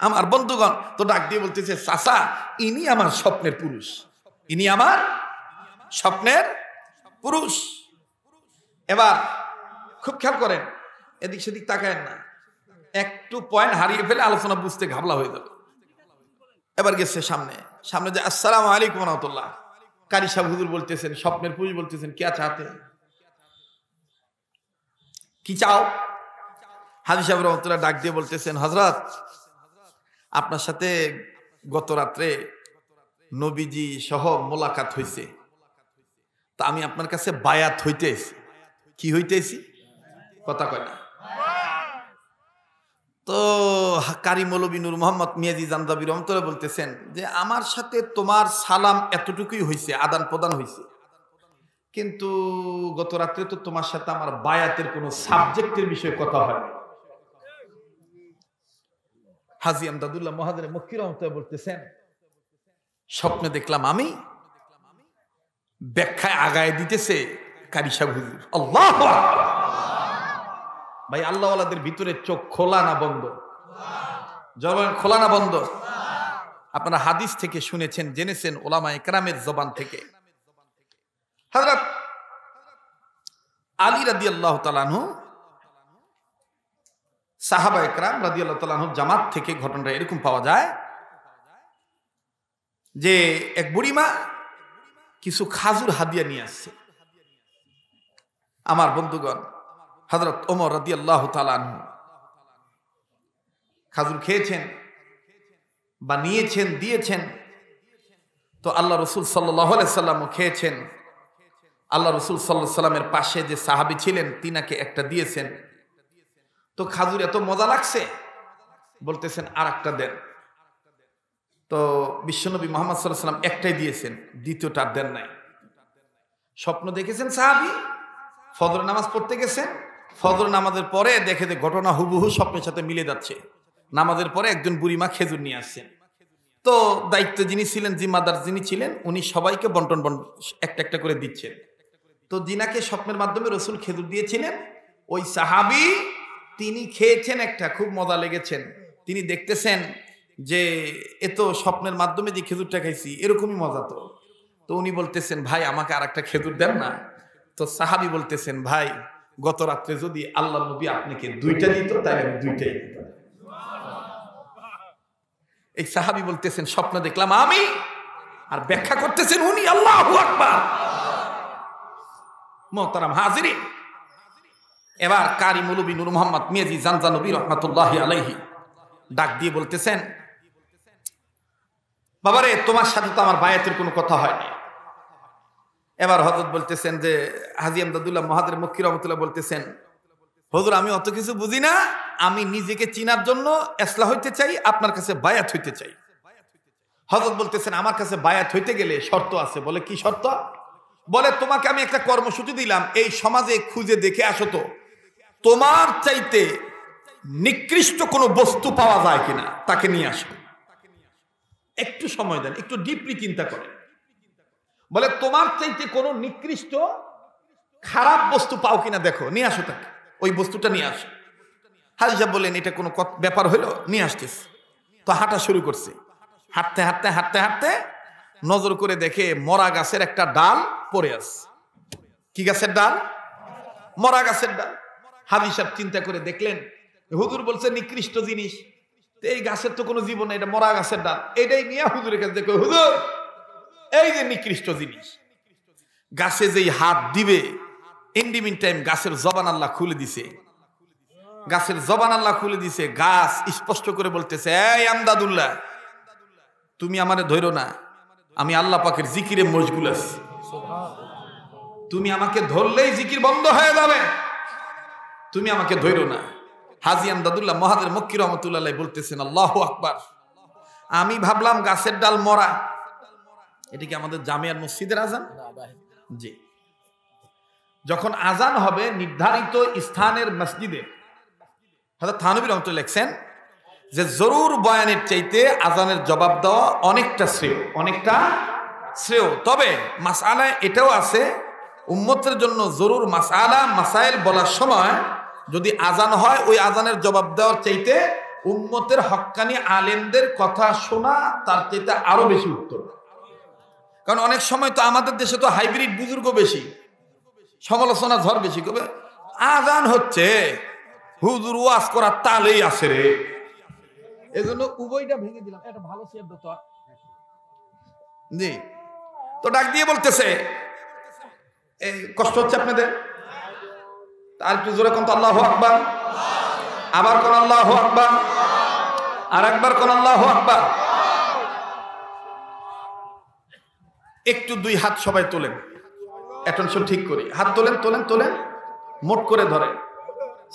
আমার বন্ধুগণ, তো ডাক দিয়ে বলতেছে, চাচা ইনি আমার স্বপ্নের পুরুষ, ইনি আমার স্বপ্নের পুরুষ। এবার খুব খেয়াল করেন, এদিক সেদিক তাকায়েন না, একটু পয়েন্ট হারিয়ে ফেলে আলোচনা বুঝতে ঘাবলা হয়ে যাবে। এবার গেছে সামনে যে আসসালামু আলাইকুম ওয়া রাহমাতুল্লাহ, কারি সাহেব হুজুর বলতেছেন, স্বপ্নের পুরুষ বলতেছেন, কে চাতে, কি চাও? হাজী সাহেব রহমতুল্লাহ ডাক দিয়ে বলতেছেন, হযরত আপনার সাথে গত রাত্রে নবীজি সহ মোলাকাত হয়েছে, তা আমি আপনার কাছে বায়াত হইতেছি। কি হইতেছি? কথা কয় না। তো কারি মৌলভী নূর মোহাম্মদ মিয়াজি জানজানবী রহমতুল্লাহ বলতেছেন যে আমার সাথে তোমার সালাম এতটুকুই হয়েছে, আদান প্রদান হয়েছে, কিন্তু গত রাত্রে তো তোমার সাথে আমার বায়াতের কোন সাবজেক্টের বিষয়ে কথা হয়। হাজী আমদাদুল্লাহ মহাজের মক্কি রহমতুল্লাহ বলতেছেন, স্বপ্নে দেখলাম আমি, ব্যাখ্যায় আগায় দিতেছে কারি সাহেব হুজুর। আল্লাহু আকবার। ভাই, আল্লাহওয়ালাদের ভিতরে চোখ খোলা না বন্ধ? জবান খোলা না বন্ধ? আপনারা হাদিস থেকে শুনেছেন, জেনেছেন ওলামা ইকরামের জবান থেকে। হযরত আলী রাদিয়াল্লাহু তাআলা আনহু, সাহাবা ইকরাম রাদিয়াল্লাহু তাআলা আনহু জামাত থেকে ঘটনাটা এরকম পাওয়া যায় যে এক বুড়িমা কিছু খাজুর হাদিয়া নিয়ে আসছে। আমার বন্ধুগণ, হযরত ওমর রাদিয়াল্লাহু তাআলা আনহু খাজুর খেয়েছেন বা নিয়েছেন, দিয়েছেন। তো আল্লাহ রসুল সাল্লাল্লাহু আলাইহি সাল্লামও খেয়েছেন। আল্লাহ রসুল সাল্লাল্লাহু আলাইহি সাল্লামের পাশে যে সাহাবী ছিলেন তিনাকে একটা দিয়েছেন। তো খাজুর এত মজা লাগছে, বলতেছেন আর একটা দেন। তো বিশ্বনবী মুহাম্মদ সাল্লাল্লাহু আলাইহি সাল্লাম একটাই দিয়েছেন, দ্বিতীয়টা দেন নাই। স্বপ্ন দেখেছেন সাহাবী, ফজর নামাজ পড়তে গেছেন, ফজর নামাজের পরে দেখে যে ঘটনা হুবহু স্বপ্নের সাথে মিলে যাচ্ছে। নামাজের পরে একজন বুড়িমা খেজুর নিয়ে আসছেন। তো দায়িত্ব যিনি ছিলেন, জিম্মাদার যিনি ছিলেন, উনি সবাইকে বন্টন একটা একটা করে দিচ্ছেন। তো যিনাকে স্বপ্নের মাধ্যমে রসুল খেজুর দিয়েছিলেন, ওই সাহাবী তিনি খেয়েছেন একটা, খুব মজা লেগেছেন। তিনি দেখতেছেন যে এ তো স্বপ্নের মাধ্যমে যে খেজুরটা খাইছি এরকমই মজা। তো উনি বলতেছেন, ভাই আমাকে আর একটা খেজুর দেন না। তো সাহাবী বলতেছেন, ভাই গত রাত্রে যদি আল্লাহ নবী আপনাকে দুইটা দিত তাই আমি দুইটাই দিতাম। এই সাহাবী বলতেছেন, স্বপ্ন দেখলাম আমি, আর ব্যাখ্যা করতেছেন উনি। আল্লাহু আকবার। মোহতারাম হাজিরিন, এবার কারি মৌলভী নূর মোহাম্মদ মিয়াজি জানজানবী রহমাতুল্লাহি আলাইহি ডাক দিয়ে বলতেছেন, বাবারে তোমার সাথে তো আমার বায়াতের কোনো কথা হয়নি। এবার হযরত বলতেছেন যে হাজী আমদাদুল্লাহ মহাদের মক্কি রহমাতুল্লাহ বলতেছেন, হুজুর আমি অত কিছু বুঝি না, আমি নিজেকে চিনার জন্য ইসলাহ হইতে চাই, আপনার কাছে বায়াত হইতে চাই। হযরত বলতেছেন, আমার কাছে বায়াত হইতে গেলে শর্ত আছে। বলে কি শর্ত? বলে তোমাকে আমি একটা কর্মসূচি দিলাম, এই সমাজে খুঁজে দেখে আসো তো তোমার চাইতে নিকৃষ্ট কোনো বস্তু পাওয়া যায় কিনা, তাকে নিয়ে আসো। একটু সময় দেন, একটু ডিপলি চিন্তা করেন। বলে তোমার চাইতে কোনো নিকৃষ্ট খারাপ বস্তু পাও কিনা দেখো, নিয়ে আসো তাকে, ওই বস্তুটা নিয়ে আসো। হাজী সাহেব বললেন, এটা কোনো ব্যাপার হলো, নিয়ে আসতেছে। তো হাঁটা শুরু করছে। হাঁটতে হাঁটতে হাঁটতে হাঁটতে নজর করে দেখে মরা গাছের একটা ডাল পড়ে আছে। কি গাছের ডাল? মরা গাছের ডাল। হাজী সাহেব চিন্তা করে দেখলেন, হুজুর বলছে নিকৃষ্ট জিনিস, তো এই গাছের তো কোনো জীবন নেই, এটা মরা গাছের ডাল। এটাই নিয়ে হুজুরের কাছে দেখো, হুজুর এই যে নিকৃষ্ট জিনিস। গাছে যেই হাত দিবে, ইন্ডিমিন টাইম গাছের জবান আল্লাহ খুলে দিছে। গাছের জবান আল্লাহ খুলে দিছে। গাছ স্পষ্ট করে বলতেছে, এই আমদাদুল্লাহ, তুমি আমারে ধরো না, আমি আল্লাহ পাকের জিকিরে মশগুল আছি। তুমি আমাকে ধরলেই জিকির বন্ধ হয়ে যাবে, তুমি আমাকে ধরো না। হাজী আমদাদুল্লাহ মহাদের মক্কি রহমাতুল্লাহ বলতেছেন, আল্লাহু আকবার। আমি ভাবলাম গাছের ডাল মরা। এটা কি আমাদের জামিয়ার মসজিদের আজান? জি। যখন আজান হবে নির্ধারিত স্থানের মসজিদে, হযরত থানভী রহমাতুল্লাহ লিখছেন যে জরুর বয়ানের চাইতে আজানের জবাব দেওয়া অনেকটা শ্রেয়, অনেকটা শ্রেয়। তবে মাসআলা এটাও আছে, উম্মতের জন্য জরুর মাসআলা মাসাইল বলার সময় যদি আজান হয়, ওই আজানের জবাব দেওয়ার চাইতে উম্মতের হক্কানি আলেমদের কথা শোনা তার চাইতে আরো বেশি উত্তম। কারণ অনেক সময় তো আমাদের দেশে তো হাইব্রিড বুজুর্গ বেশি, সমালোচনা ঝড় বেশি। কবে আজান হচ্ছে, হুজুর ওয়াজ করার তালেই আছে রে, এজন্য উভয়টা ভেঙে দিলাম। এটা ভালো শেয়ার দিত। জি। তো ডাক দিয়ে বলতেছে, এই কষ্ট হচ্ছে আপনাদের? আর একটু জোরে কোন তো আল্লাহু আকবার। আবার কোন আল্লাহু আকবার। আর একবার কোন আল্লাহু আকবার। একটু দুই হাত সবাই তোলেন, অ্যাটেনশন ঠিক করি। হাত তোলেন, তোলেন, তোলেন, মোট করে ধরেন,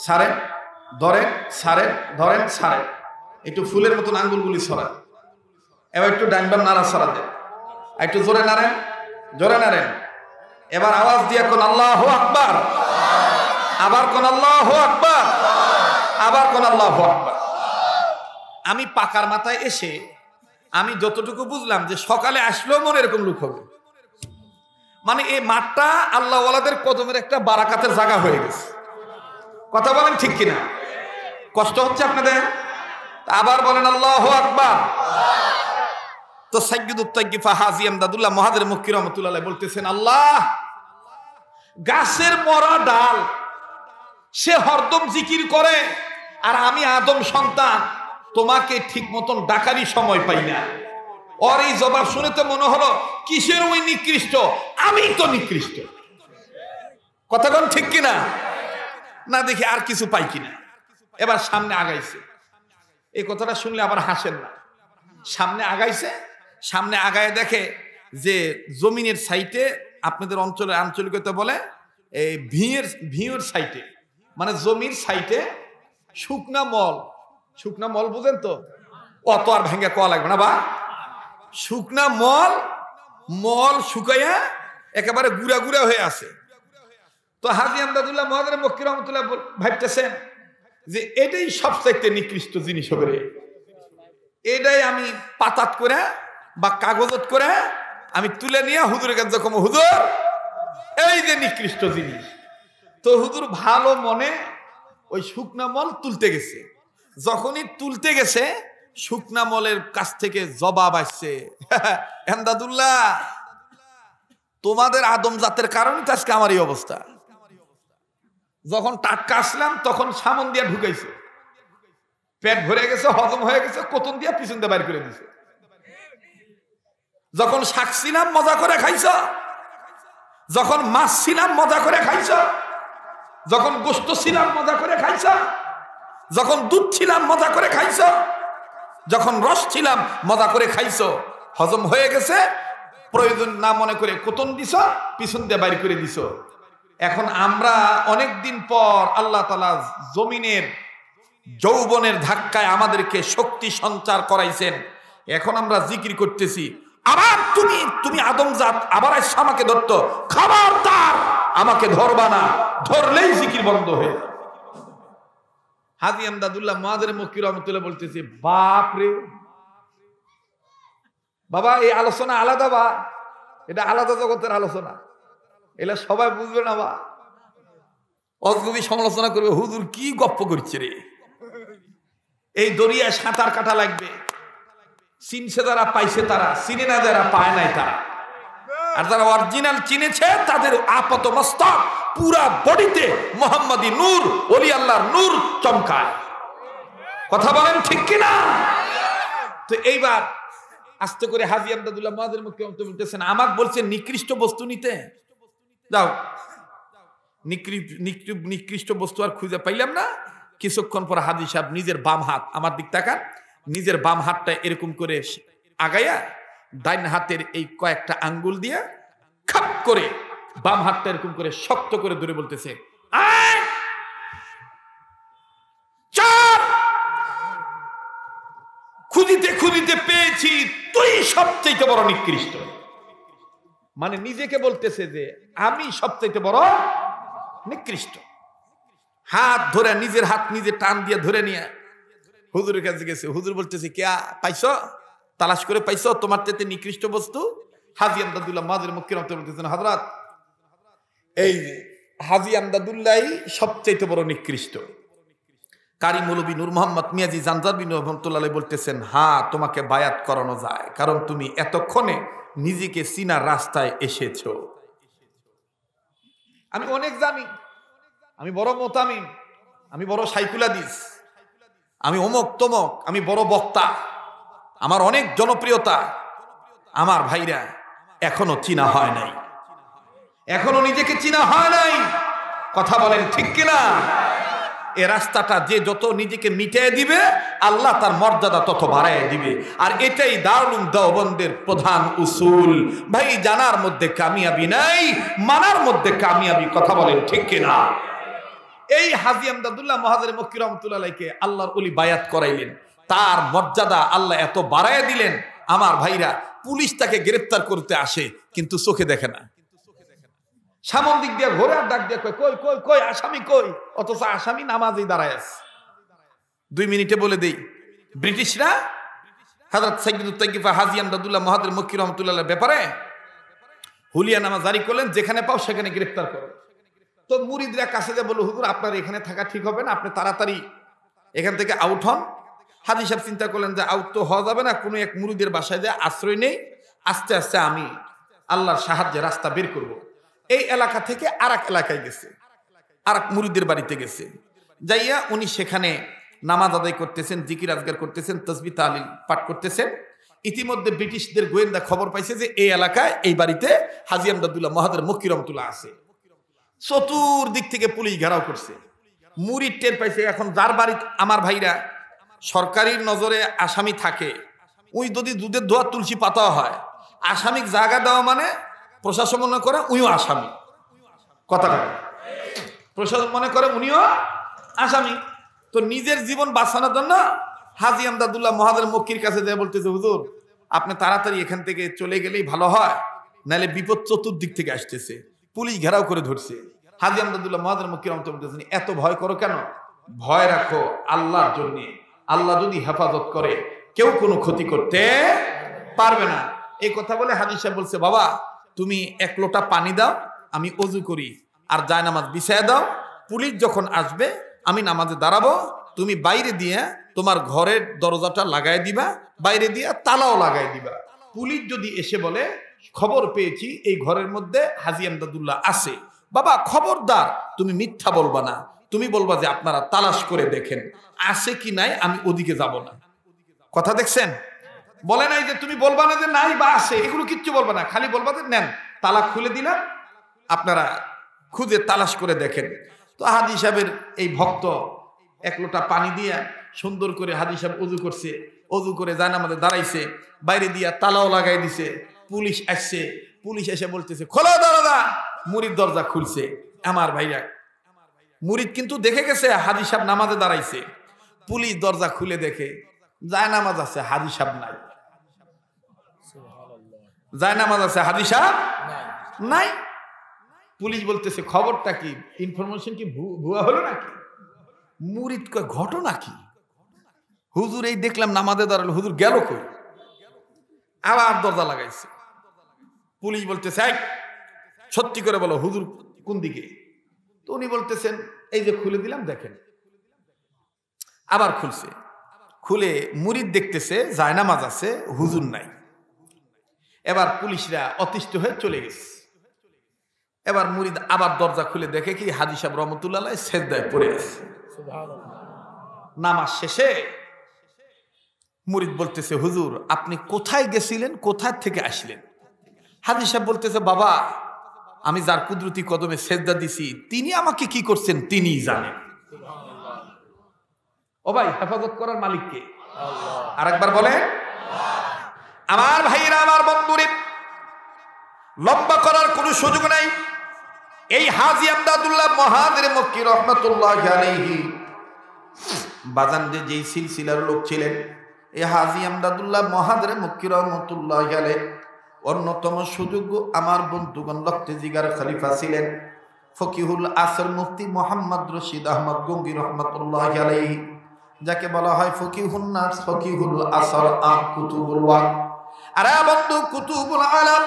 ছাড়েন, ধরেন, ছাড়েন, ধরেন, ছাড়েন। একটু ফুলের মতন আঙ্গুলগুলি ছড়ান। এবার একটু ডাইনবার নাড়া ছড়া দেন, একটু জোরে নাড়েন, জোরে নাড়েন। এবার আওয়াজ দিয়ে কোন আল্লাহু আকবার। আবার কোন আল্লাহু আকবার। আবার কোন আল্লাহু আকবার। আমি পাকার মাথায় এসে আমি যতটুকু বুঝলাম যে সকালে আসলেও মনে এরকম লোক হবে। মানে এই মাঠটা আল্লাহওয়ালাদের কদমের একটা বারাকাতের জায়গা হয়ে গেছে। কথা বলেন ঠিক কিনা? কষ্ট হচ্ছে আপনাদের? আবার বলেন আল্লাহু আকবার। তো সাইয়্যিদুত তাইয়্যিফা হাজী ইমদাদুল্লাহ মুহাজির মক্কি রাহমাতুল্লাহ আলাইহি বলতেছেন, আল্লাহ, গাছের মরা ডাল সে হরদম জিকির করে, আর আমি আদম সন্তান তোমাকে ঠিক মতন ডাকারই সময় পাই না। ওর এই জবাব শুনে তো মনে হলো কিসের ওই নিকৃষ্ট, আমি তো নিকৃষ্ট। কথা কোন ঠিক কিনা? না দেখি আর কিছু পাই কিনা। এবার সামনে আগাইছে। এই কথাটা শুনলে আবার হাসেন না। সামনে আগাইছে, সামনে আগায় দেখে যে জমিনের সাইটে, আপনাদের অঞ্চলে আঞ্চলিকতা বলে এই ভিঁয়ের সাইটে, মানে জমির সাইটে শুকনা মল বুঝেন তো? অত আর ভেঙে কোয়া লাগবে না বা, শুকনা মল শুকাইয়া একেবারে গুড়া গুড়া হয়ে আছে। তো হাজী ইমদাদুল্লাহ মুহাজির মক্কি রাহমাতুল্লাহ ভাবতেছেন যে এটাই সবচাইতে নিকৃষ্ট জিনিস হবে রে, এটাই আমি পাতাত করে বা কাগজত করে আমি তুলে নিয়ে হুজুরের কাছে যখন, হুজুর এই যে নিকৃষ্ট জিনিস। তো হুজুর ভালো মনে ওই শুকনা মল তুলতে গেছে। যখনই তুলতে গেছে শুকনা মলের কাছ থেকে জবাব আসছে, ইমদাদুল্লাহ, তোমাদের আদম জাতের কারণে তো আজকে আমার এই অবস্থা। যখন টাটকা আসলাম তখন সামন দিয়া ঢুকাইছে, পেট ভরে গেছে, হজম হয়ে গেছে, কোতন দিয়া পিছন দিয়ে বাইর করে দিছে। যখন শাক ছিলাম মজা করে খাইছ, যখন মাছ ছিলাম মজা করে খাইছ, যখন গোশত ছিলাম মজা করে খাইছ, যখন দুধ ছিলাম মজা করে খাইছ, যখন রস ছিলাম মজা করে খাইছ, হজম হয়ে গেছে, প্রয়োজন না মনে করে কোতন দিছ, পিছন দিয়ে বাইর করে দিছ। এখন আমরা অনেক দিন পর আল্লাহ তাআলা জমিনের যৌবনের ধাক্কায় আমাদেরকে শক্তি সঞ্চার করাইছেন। এখন আমরা জিকির করতেছি, আবার তুমি আদমজাত আবার এসে আমাকে ধরতো, খবরদার আমাকে ধরবা না, ধরলেই জিকির বন্ধ হয়ে যাবে। হাজী ইমদাদুল্লাহ মুহাজির মক্কি রাহমাতুল্লাহ বলতেছে, বাপ রে বাবা, এই আলোচনা আলাদা বা, এটা আলাদা জগতের আলোচনা, এলা সবাই বুঝবে না বা, অজগবি সমালোচনা করবে, হুজুর কি গপ্প করছে রে, এই দরিয়ায় সাঁতার কাটা লাগবে। চিনছে যারা পাইছে তারা, চিনে না যারা পায় নাই তারা। আর যারা অরিজিনাল চিনেছে তাদের আপাত মস্তক পুরা বডিতে মুহাম্মাদি নূর, ওলি আল্লাহর নূর চমকায়। কথা বলেন ঠিক কিনা? তো এইবার আস্তে করে হাজী ইমদাদুল্লাহ মুহাজির মক্কি রাহমাতুল্লাহ বলতেছেন, আমাকে বলছে নিকৃষ্ট বস্তু নিতে, যাও নিকৃষ্ট বস্তু আর খুঁজে পাইলাম না। কিছুক্ষণ পর হাজী সাহেব নিজের বাম হাত, আমার দিক তাকান, নিজের বাম হাতটা এরকম করে আগাইয়া ডাইন হাতের এই কয়েকটা আঙ্গুল দিয়ে খাপ করে বাম হাতটা এরকম করে শক্ত করে ধরে বলতেছে, খুঁজিতে পেয়েছি, তুই সবচেয়ে বড় নিকৃষ্ট। মানে নিজেকে বলতেছে যে আমি সবচেয়ে বড় নিকৃষ্ট। হাত ধরে, নিজের হাত নিজে টান দিয়ে ধরে নিয়ে হুজুরের কাছে গেছে। হুজুর বলতেছে, কে পাইছো, তালাশ করে পাইছো তোমার চাইতে নিকৃষ্ট বস্তু? হাজী ইমদাদুল্লাহ মুহাজির মক্কি রাহমাতুল্লাহ বলতেছেন, হযরত, এই হাজী ইমদাদুল্লাহ সবচেয়ে বড় নিকৃষ্ট। কারি মৌলভী নূর মোহাম্মদ মিয়াজি জানজারবি রহমাতুল্লাহ বলতেছেন, হ্যাঁ, তোমাকে বায়াত করানো যায়, কারণ তুমি এতক্ষণে নিজেকে চিনার রাস্তায় এসেছো। আমি অনেক জানি, আমি বড় মোতামিম, আমি বড় সাইকুল হাদিস, আমি অমুক তমক, আমি বড় বক্তা, আমার অনেক জনপ্রিয়তা। আমার ভাইরা, এখনো চিনা হয় নাই, এখনো নিজেকে চিনা হয় নাই। কথা বলেন ঠিক কিনা? এ রাস্তাটা যে যত নিজেকে মিটিয়ে দিবে, আল্লাহ তার মর্যাদা তত বাড়ায় দিবে। আর এটাই দারুল দেওবন্দের প্রধান উসুল। ভাই, জানার মধ্যে কামিয়াবি নাই, মানার মধ্যে কামিয়াবি। কথা বলেন ঠিক কিনা? এই হাজী ইমদাদুল্লাহ মুহাজির মক্কি রাহমাতুল্লাহ আলাইহিকে আল্লাহর ওলি বায়াত করাইলেন, তার মর্যাদা আল্লাহ এত বাড়ায় দিলেন। আমার ভাইরা, পুলিশ তাকে গ্রেফতার করতে আসে কিন্তু চোখে দেখে না, সামন দিক দিয়ে ঘোরে আর ডাক দিয়ে কই কই কই আসামি কই, অথচ আসামি নামাজেই দাঁড়ায় আছে। 2 মিনিটে বলে দেই, ব্রিটিশরা হযরত সাইয়্যিদুত তাইয়্যিফা হাজী ইমদাদুল্লাহ মুহাজির মক্কি রাহমাতুল্লাহর ব্যাপারে হুলিয়ানামা জারি করলেন, যেখানে পাও সেখানে গ্রেফতার করো। তো মুরিদরা কাছে দিয়ে বলল, হুজুর আপনার এখানে থাকা ঠিক হবে না, আপনি তাড়াতাড়ি এখান থেকে আউট হন, হাজী সাহেব চিন্তা করলেন যে আউট তো হওয়া যাবে না, কোনো এক মুরিদের বাসায় যে আশ্রয় নেই, আস্তে আস্তে আমি আল্লাহর সাহায্যে রাস্তা বের করব। এই এলাকা থেকে আর এক এলাকায় গেছে, আর এক মুরিদের বাড়িতে গেছে। যাইয়া উনি সেখানে নামাজ আদায় করতেছেন, জিকির আজগার করতেছেন, তাসবিহ তাহলিল পাঠ করতেছেন। ইতিমধ্যে ব্রিটিশদের গোয়েন্দা খবর পাইছে যে এই এলাকায় এই বাড়িতে হাজী আমদাদুল্লাহ মহাদের মক্কি রহমতুল্লাহ আছে। চতুর্দিক থেকে পুলিশ ঘেরাও করছে। মুরিদ টের পাইছে এখন যার বাড়ি আমার ভাইরা সরকারির নজরে আসামি থাকে, ওই যদি দুধের দোয়া তুলসী পাতা হয়, আসামিক জায়গা দেওয়া মানে প্রশাসন মনে করে উইও আসামি। কথাটা প্রশাসন মনে করে উনিও আসামি। তো নিজের জীবন বাঁচানোর জন্য হাজী আমদাদুল্লাহ মহাদের মক্কির কাছে যায়, বলতেছে হুজুর আপনি তাড়াতাড়ি এখান থেকে চলে গেলেই ভালো হয়, নাহলে বিপদ চতুর্দিক থেকে আসতেছে। পুলিশ ঘেরাও করে ধরছে। হাজী আমদাদুল্লাহ মহাদের মক্কি রহমতুল্লাহ বলতেছেন এত ভয় করো কেন? ভয় রাখো আল্লাহর জন্য, আল্লাহ যদি হেফাজত করে কেউ কোনো ক্ষতি করতে পারবে না। এই কথা বলে হাজী সাহেব বলছে বাবা তুমি এক লোটা পানি দাও, আমি ওযু করি, আর জায়নামাজ বিছায়া দাও। পুলিশ যখন আসবে আমি নামাজে দাঁড়াবো, তুমি বাইরে দিয়ে তোমার ঘরের দরজাটা লাগাই দিবা, বাইরে দিয়ে তালাও লাগাই দিবা। পুলিশ যদি এসে বলে খবর পেয়েছি এই ঘরের মধ্যে হাজী আমদাদুল্লাহ আছে, বাবা খবরদার তুমি মিথ্যা বলবা না, তুমি বলবা যে আপনারা তালাশ করে দেখেন আছে কি নাই, আমি ওদিকে যাব না। কথা দেখছেন? বলে নাই যে তুমি বলবা না যে নাই বা আছে, এগুলো কিচ্ছু বলবা না, খালি বলবা যে নেন তালা খুলে দিলাম, আপনারা খুঁজে তালাশ করে দেখেন। তো হাজী সাহেবের এই ভক্ত এক লোটা পানি দিয়া সুন্দর করে হাজী সাহেব ওযু করছে, ওযু করে জায়নামাজে দাঁড়াইছে, বাইরে দিয়া তালাও লাগাই দিছে। পুলিশ আসছে, পুলিশ এসে বলতেছে খোলো দরজা। মুরিদ দরজা খুলছে। আমার ভাইরা মুরিদ কিন্তু দেখে গেছে হাজী সাহেব নামাজে দাঁড়াইছে। পুলিশ দরজা খুলে দেখে জায়নামাজ আছে, হাজী সাহেব নাই। জায়নামাজ আছে, হাজী সাহেব নাই। পুলিশ বলতেছে খবরটা কি, ইনফরমেশন কি ভুয়া হলো নাকি? মুরিদ কয় ঘটনা কি? হুজুর এই দেখলাম নামাজে দাঁড়ালো, হুজুর গেল কই? আবার দরজা লাগাইছে। পুলিশ বলতেছে সত্যি করে বলো হুজুর কোন দিকে? তো উনি বলতেছেন এই যে খুলে দিলাম দেখেন। আবার খুলছে, খুলে মুরিদ দেখতেছে জায়নামাজ আছে, হুজুর নাই। এবার পুলিশরা অতিষ্ঠ হয়ে চলে গেছে। এবার মুরিদ আবার দরজা খুলে দেখে কি হাজী সাহেব রহমতুল্লাহ আলাইহি সেজদায় পড়ে আছে। নামাজ শেষে মুরিদ বলতেছে হুজুর আপনি কোথায় গেছিলেন, কোথায় থেকে আসলেন? হাজী সাহেব বলতেছে বাবা আমি যার কুদরতি কদমে সেজদা দিছি তিনি আমাকে কি করছেন তিনিই জানেন। ও ভাই হেফাজত করার মালিক কে? আরেকবার বলে। আমার ভাইরা আমার বন্ধুরে লম্বা করার কোনো সুযোগ নাই। এই হাজী আমদাদুল্লাহ মহাদের মক্কি রহমাতুল্লাহি আলাইহি বাজান যেই সিলসিলার লোক ছিলেন, এই হাজী আমদাদুল্লাহ মহাদের মক্কি রহমাতুল্লাহি আলাইহি অন্যতম সুযোগ্য আমার বন্ধুগণ লক্তে জিগার খলিফা ছিলেন ফকিহুল আসর মুফতি মোহাম্মদ রশিদ আহমদ গঙ্গী রহমাতুল্লাহি আলাইহি, যাকে বলা হয় ফকিহুন নাস, ফকিহুল আসর আর কুতুবুল ওয়াক। আরে বন্ধু কুতুবুল আলাম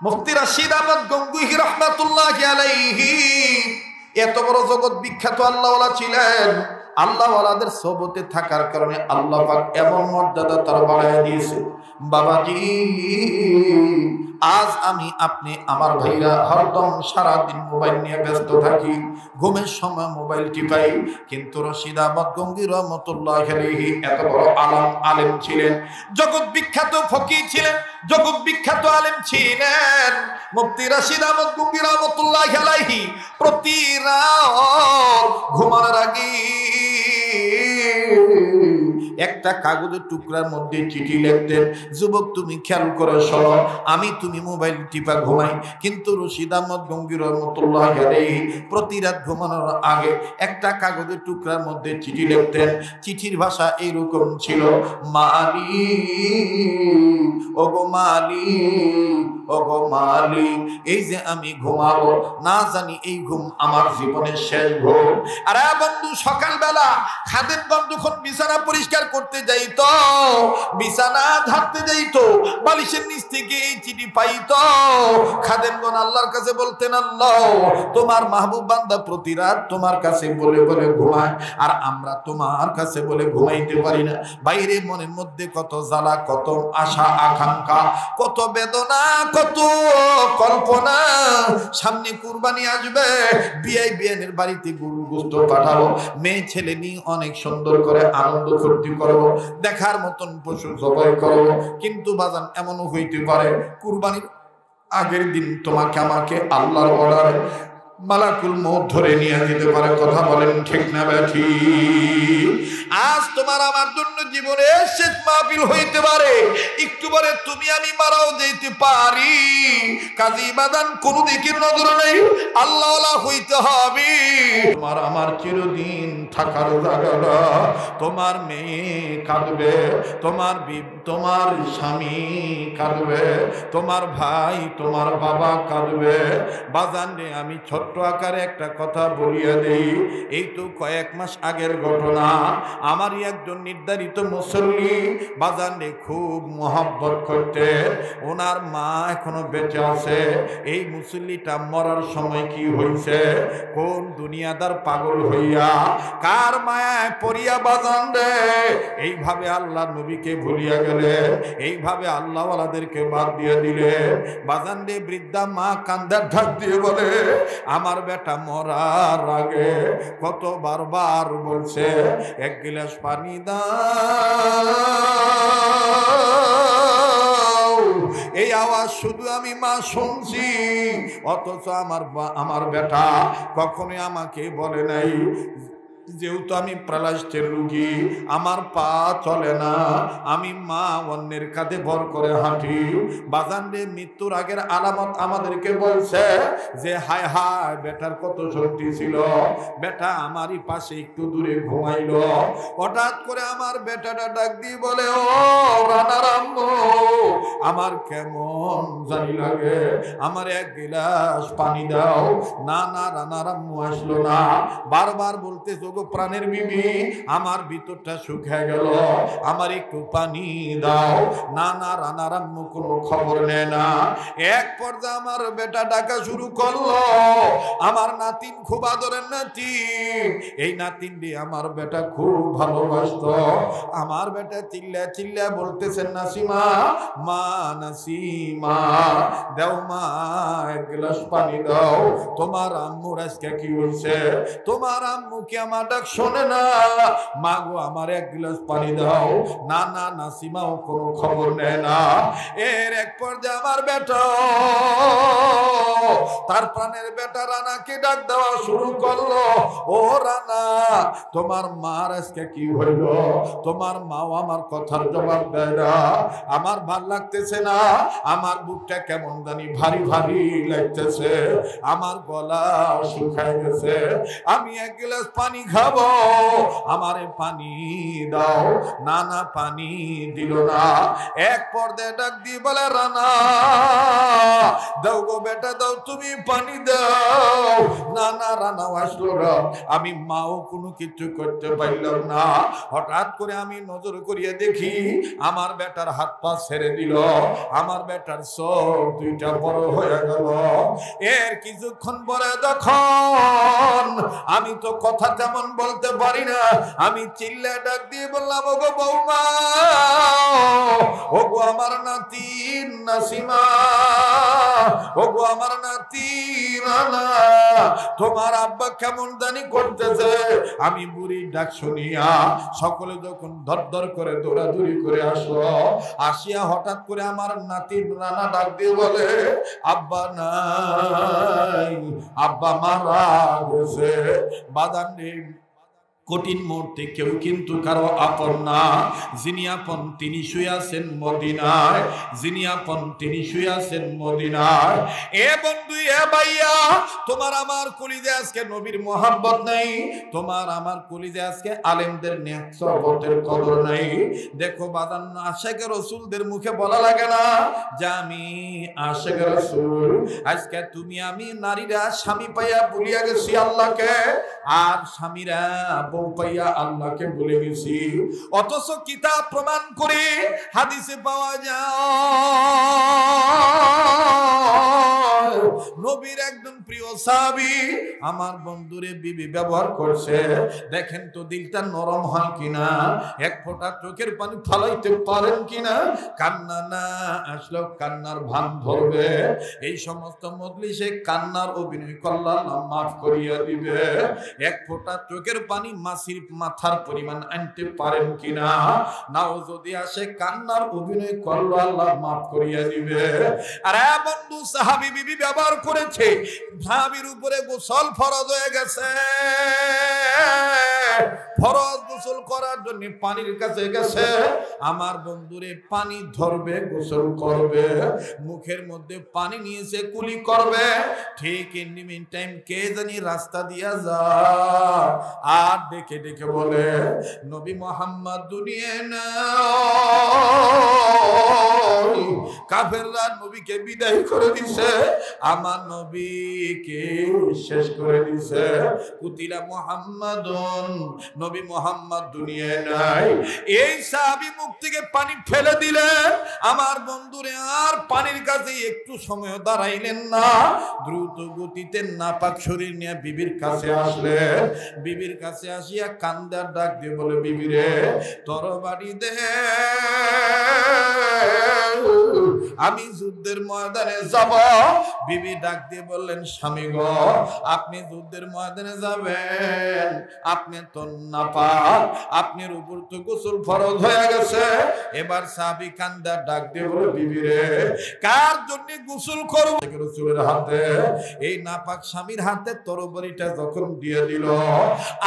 মুফতি রশিদ আহমদ গঙ্গী রহমাতুল্লাহি আলাইহি এত বড় জগৎ বিখ্যাত আল্লাহওয়ালা ছিলেন। আল্লাহওয়ালাদের সোহবতে থাকার কারণে আল্লাহ পাক এমন মর্যাদা তার বাড়ায় দিয়েছে। বাবাজি আজ আমি আপনি আমার ভাইরা হরদম সারাদিন মোবাইল নিয়ে ব্যস্ত থাকি, ঘুমের সময় মোবাইল টিপাই, কিন্তু রশিদ আহমদ গঙ্গী রহমাতুল্লাহি আলাইহি এত বড় আলেম ছিলেন, জগৎ বিখ্যাত ফকিহ ছিলেন, জগৎ বিখ্যাত আলেম ছিলেন। মুফতি রশিদ আহমদ গঙ্গী রহমাতুল্লাহি আলাইহি প্রতি রাত ঘুমানোর আগে একটা কাগজের টুকরার মধ্যে চিঠি লিখতেন। যুবক তুমি খেয়াল করে শোনো, আমি তুমি মোবাইল টিপা ঘুমাই, কিন্তু রশিদ আহমদ গঙ্গী রহমাতুল্লাহি আলাইহি প্রতি রাত ঘুমানোর আগে একটা কাগজের টুকরার মধ্যে চিঠি লিখতেন। চিঠির ভাষা এইরকম ছিল, মালিক ওগো মালিক ওগো মালিক, এই যে আমি ঘুমাবো না জানি এই ঘুম আমার জীবনের শেষ ঘুম। আরে বন্ধু সকালবেলা খাদেমগণ যখন বিছানা পরিষ্কার করতে যাইতো, বিছানা ঝাড়তে যাইতো, বালিশের নিচ থেকে এই চিঠি পাইতো। খাদেমগণ আল্লাহর কাছে বলতেন, আল্লাহ তোমার মাহবুব বান্দা প্রতি রাত তোমার কাছে বলে বলে ঘুমায়, আর আমরা তোমার কাছে বলে ঘুমাইতে পারি না। বাইরে মনের মধ্যে কত জ্বালা, কত আশা আকাঙ্ক্ষা, কত বেদনা, কত কল্পনা। সামনে কুরবানি আসবে, বিআই বিয়ানের বাড়িতে গরু গোশত পাঠাবো, মেয়ে ছেলে নিয়ে অনেক সুন্দর করে আনন্দ ফুর্তি করবো, দেখার মতন পশু জবাই করবো। কিন্তু বাজান এমনও হইতে পারে কুরবানির আগের দিন তোমাকে আমাকে আল্লাহর অর্ডারে মালাকুল মউত ধরে নিয়ে যেতে পারে। কথা বলেন ঠিক না ব্যাঠি? আজ তোমার আমার জন্য জীবনে শেষ মাহফিল হইতে পারে, একটু পরে তুমি আমি মারাও যেতে পারি। কাজী বাদান কোন দিকের নজর নেই, আল্লাহওয়ালা হইতে হবে। তোমার আমার চিরদিন থাকার জায়গা, তোমার মেয়ে কাঁদবে, তোমার স্বামী কাঁদবে, তোমার ভাই তোমার বাবা কাঁদবে। বাজান রে, আমি ছোট্ট আকারে একটা কথা বলিয়া দেই। এই তো কয়েক মাস আগের ঘটনা। আমারই একজন নির্ধারিত মুসল্লি বাজান রে খুব মহব্বত করতে, ওনার মা এখনো বেঁচে আছে। এই মুসল্লিটা মরার সময় কি হয়েছে, কোন দুনিয়াদার পাগল হইয়া কার মায়ায় পড়িয়া বাজান রে এইভাবে আল্লাহ নবীকে ভুলিয়া গেলে, এইভাবে আল্লাহওয়ালাদেরকে বাদ দিয়ে দিলে। বাজান রে, বৃদ্ধা মা কান্দার ঢাক দিয়ে বলে, আমার বেটা মরার আগে কত বারবার বলছে এক গ্লাস পানি দাও। এই আওয়াজ শুধু আমি মা শুনছি, অথচ আমার বেটা কখনোই আমাকে বলে নাই। যেহেতু আমি প্রালাস্টের রুগী, আমার পা চলে না, আমি মা অন্যের কাঁধে ভর করে হাঁটি। বাজান রে, মৃত্যুর আগের আলামত আমাদেরকে বলছে যে হায় হায় বেটার কত শক্তি ছিল, বেটা আমারই পাশে একটু দূরে ঘুমাইল। হঠাৎ করে আমার বেটাটা ডাক দিয়ে বলে, ও রানার আম্মু, আমার কেমন জানি লাগে, আমার এক গিলাস পানি দাও। না না, রানার আম্মু আসলো না। বারবার বলতে প্রাণের বিবি, আমার ভিতরটা শুকিয়ে গেল, আমার একটু পানি দাও। না না, রানার আম্মু কোনো খবর নেয় না। এক পর্যায়ে আমার বেটা ডাকা শুরু করলো, আমার নাতিন খুব আদরের নাতিন। এই নাতিন দিয়ে আমার বেটা খুব ভালোবাসত। আমার বেটা চিল্লা চিল্লা বলতেছেন, নাসিমা মা, নাসিমা দাও মা, এক গ্লাস পানি দাও। তোমার আম্মুর আজকে কি হয়েছে? তোমার আম্মু কি আমার ডাক শোনে না? মা গো, আমার এক গ্লাস পানি দাও। না না, নাসিমাও কোনো খবর নেয় না। এর এক পর্যায়ে আমার বেটা, তার প্রাণের বেটা রানাকে ডাক দেওয়া শুরু করলো, ও রানা, তোমার মার আজকে কি হইল? তোমার মাও আমার কথার জবাব দেয় না। আমার ভাল লাগতেছে না, আমার বুকটা কেমন জানি ভারী ভারী লাগতেছে, আমার গলা শুকায় গেছে, আমি এক গ্লাস পানি খাবো, আমারে পানি দাও। না না, পানি দিল না। এক পর্দায় ডাক দিয়ে বলে, রানা দাও গো বেটা দাও, তুমি পানি দাও। না না, রানাও আসলো না। আমি মাও কোনো কিছু করতে পারলাম না। হঠাৎ করে আমি নজর করিয়ে দেখি আমার বেটার হাত পা ছেড়ে দিল, আমার বেটার চোখ দুইটা বড় হয়ে গেল। এর কিছুক্ষণ পরে যখন আমি তো কথা তেমন বলতে পারি না, আমি চিল্লা ডাক দিয়ে বললাম, ওগো বৌমা, ওগো আমার নাতিন নাসিমা, ওগো আমার নাতি রানা, তোমার আব্বা কেমন জানি করতেছে। আমি বুড়ির ডাক শুনিয়া সকলে যখন ধর করে দৌড়াদৌড়ি করে আসলো, আসিয়া হঠাৎ করে আমার নাতির রানা ডাক দিয়ে বলে, আব্বা নাই, আব্বা মারা গেছে। বাদান কঠিন মুহূর্তে কেউ কিন্তু কারো আপন না। যিনি আপন তিনি শুয়ে আছেন মদিনায়, যিনি আপন তিনি শুয়ে আছেন মদিনায়। এ বন্ধু, এ ভাইয়া, তোমার আমার কলিজে আজকে নবীর মোহাব্বত নাই, তোমার আমার কলিজে আজকে আলেমদের নেতৃত্বের কদর নাই। দেখো বাদান আশিকে রাসূলদের মুখে বলা লাগে না যে আমি আশিকে রাসূল। আজকে তুমি আমি নারীরা স্বামী পাইয়া ভুলিয়া গেছি আল্লাহকে, আর স্বামীরা বউ পাইয়া আল্লাহকে ভুলে গেছি। অথচ কিতাব প্রমাণ করে হাদিসে পাওয়া যায় নবীর একজন প্রিয় সাহাবী আমার বন্ধুরে বিবি ব্যবহার করছে। দেখেন তো দিলটা নরম হয় কিনা, এক ফোঁটা চোখের পানি ফালাইতে পারেন কিনা। কান্না না আসলেও কান্নার ভান ধরবে। এই সমস্ত মজলিসে কান্নার অভিনয় করলে আল্লাহ মাফ করিয়া দিবে। এক ফোঁটা চোখের পানি মাসির মাথার পরিমাণ আনতে পারেন কিনা। নাও যদি আসে কান্নার অভিনয় করলে আল্লাহ মাফ করিয়া দিবে। আর বন্ধু সাহাবী বিবি ব্যবহার করেছে, সাহাবীর উপরে গোসল ফরজ হয়ে গেছে। ফরজ গোসল করার জন্য পানির কাছে গেছে। আমার বন্ধুরে পানি ধরবে, গোসল করবে, মুখের মধ্যে পানি নিয়েছে, কুলি করবে। ঠিক ইন দি মিন টাইম কে জানি রাস্তা দিয়া যায় আর ডেকে ডেকে বলে নবী মুহাম্মদ দুনিয়া না। কাফেররা নবীকে বিদায় করে দিছে, আমার নবীকে শেষ করে দিছে। কুতিলা মুহাম্মাদুন, নবী মুহাম্মদ দুনিয়ায় নাই। এই সাহাবী মুখ থেকে পানি ফেলে দিলেন। আমার বন্ধুরে আর পানির কাছে একটু সময় দাঁড়াইলেন না, দ্রুত গতিতে নাপাক শরীর নিয়ে বিবির কাছে আসলেন। বিবির কাছে আসিয়া কান্দার ডাক দিয়ে বলে বিবি রে তরবারি দে, আমি যুদ্ধের ময়দানে যাব। বিবি ডাক দিয়ে বললেন স্বামী গো আপনি যুদ্ধের ময়দানে যাবেন, আপনি তো নাপাক, আপনার উপর তো গোসল ফরজ হয়ে গেছে। এবার সাহাবী কান্দা ডাক দিয়ে বলে বিবি রে কার জন্য গোসল করব? রাসূলের হাতে, এই নাপাক স্বামীর হাতে তরবারিটা যখন দিয়ে দিল,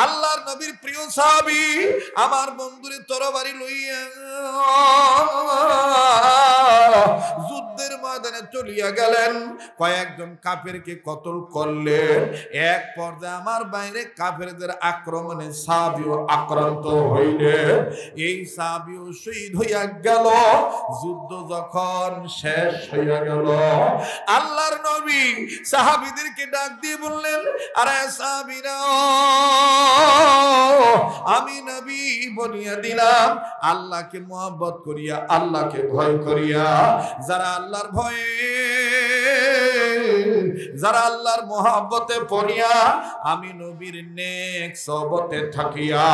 আল্লাহর নবীর প্রিয় সাহাবী আমার বন্ধুরে তরবারি লইয়া যুদ্ধের ময়দানে চলিয়া গেলেন। কয়েকজন কাফেরকে কতল করলেন। এক পর্যায়ে আমার বাইরে কাফেরদের আক্রমণে সাহাবীও আক্রান্ত হইলেন। এই সাহাবীও শহীদ হইয়া গেল। যুদ্ধ যখন শেষ হইয়া গেল, আল্লাহর নবী সাহাবীদেরকে ডাক দিয়ে বললেন আরে সাহাবীরা আমি নবী বলিয়া দিলাম আল্লাহকে মহব্বত করিয়া, আল্লাহকে ভয় করিয়া, যারা আল্লাহর ভয়ে, যারা আল্লাহর মহব্বতে পড়িয়া, আমি নবীর নেক সহবতে থাকিয়া,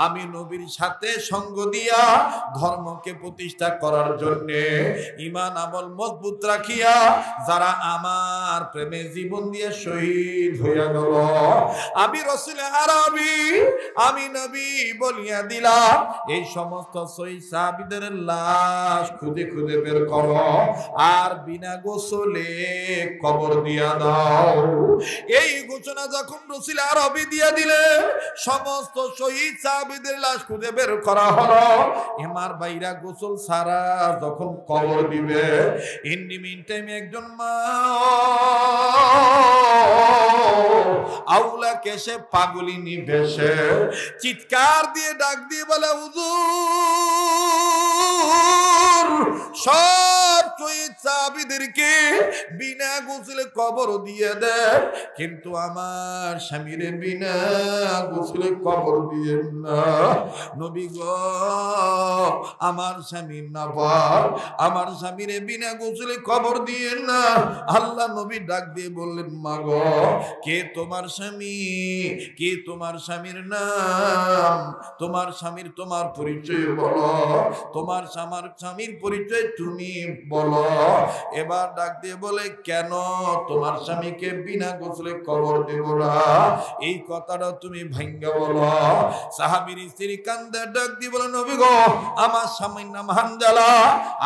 আমি নবীর সাথে সঙ্গ দিয়া ধর্মকে প্রতিষ্ঠা করার জন্য ঈমান আমল মজবুত রাখিয়া যারা আমার প্রেমে জীবন দিয়ে শহীদ হইয়া গেল, আমি রাসূল আরবী, আমি নবী বলিয়া দিলাম এই সমস্ত শহীদ সাহাবীদের লাশ খুঁজে খুঁজে বের করো আর বিনা গোসলে কবর দিয়া দাও। এই ঘোষণা যখন রাসূল আরবী দিয়া দিলেন, সমস্ত শহীদ সাহাবীদের লাশ খুঁজে বের করা হলো। এমার বাইরা গোসল ছাড়া যখন কবর দিবে, ইন দি মিন টাইম একজন মা আউলা কেশে পাগলিনী বেশে চিৎকার দিয়ে ডাক দিয়ে বলে হুজুর সব শহীদ সাহাবীদেরকে বিনা গোসলে কবর দিয়ে দেন, কিন্তু আমার স্বামীরে বিনা গোসলে কবর দিয়েন না। নবী গো আমার স্বামী নাপাক, আমার স্বামীরে বিনা গোসলে কবর দিয়েন না। আল্লাহ নবী ডাক দিয়ে বললেন মা গো কে তোমার স্বামী, কে তোমার স্বামীর নাম, তোমার স্বামীর তোমার পরিচয় বলো, তোমার স্বামীর পরিচয় তুমি বলো। এবার ডাক দিয়ে বলে কেন তোমার স্বামীকে বিনা গোসলে কবর দেব না, এই কথাটা তুমি ভাঙ্গা বলো। সাহাবীর স্ত্রী কান্দে ডাক দিয়ে বলে নবী গো আমার স্বামীর নাম হানজালা,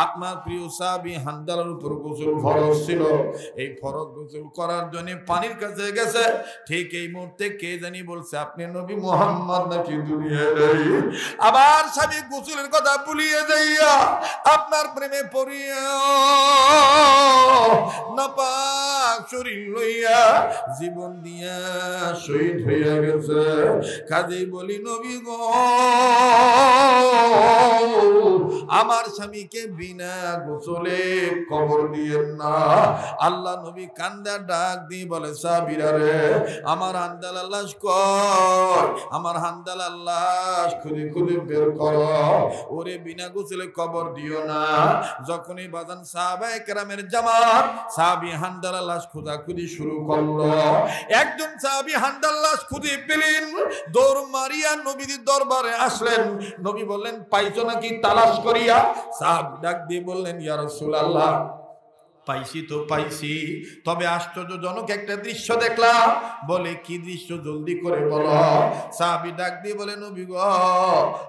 আপনার প্রিয় সাহাবী হানজালার উপর গোসল ফরজ ছিল, এই ফরজ গোসল করার জন্য পানির কাছে গেছে। ঠিক এই মুহূর্তে কে জানি বলছে আপনি নবী মুহাম্মদ নাকি দুনিয়ায় নেই। আবার স্বামী গোসলের কথা ভুলিয়ে যাইয়া আপনার প্রেমে পড়িয়া নাপাক শরীর লইয়া জীবন দিয়া শহীদ হইয়া গেছে। কাজেই বলি নবী গো আমার স্বামীকে বিনা গোসলে কবর দিয়েন না। আল্লাহ নবী কান্দা ডাক দিয়ে বলে সাহাবীরা রে আমার হানজালার লাশ কই, আমার হানজালার লাশ খুঁজে খুঁজে বের করো, ওরে বিনা গোসলে কবর দিও না। যখনই বাজান সাহাবায়ে কেরামের জামাত সাহাবী হানজালার লাশ খোঁজাখুঁজি শুরু করলো। একজন সাহাবী হানজালার লাশ খুঁজে পেলেন, দৌড় মারিয়া নবীর দরবারে আসলেন। নবী বললেন পাইছো নাকি তালাশ করিয়া? সাহাবী ডাক দিয়ে বললেন ইয়া রাসূলুল্লাহ পাইছি তো পাইছি, তবে আশ্চর্যজনক একটা দৃশ্য দেখলাম। বলে কি দৃশ্য জলদি করে বলো। সাহাবী ডাক দিয়ে বলে নবী গো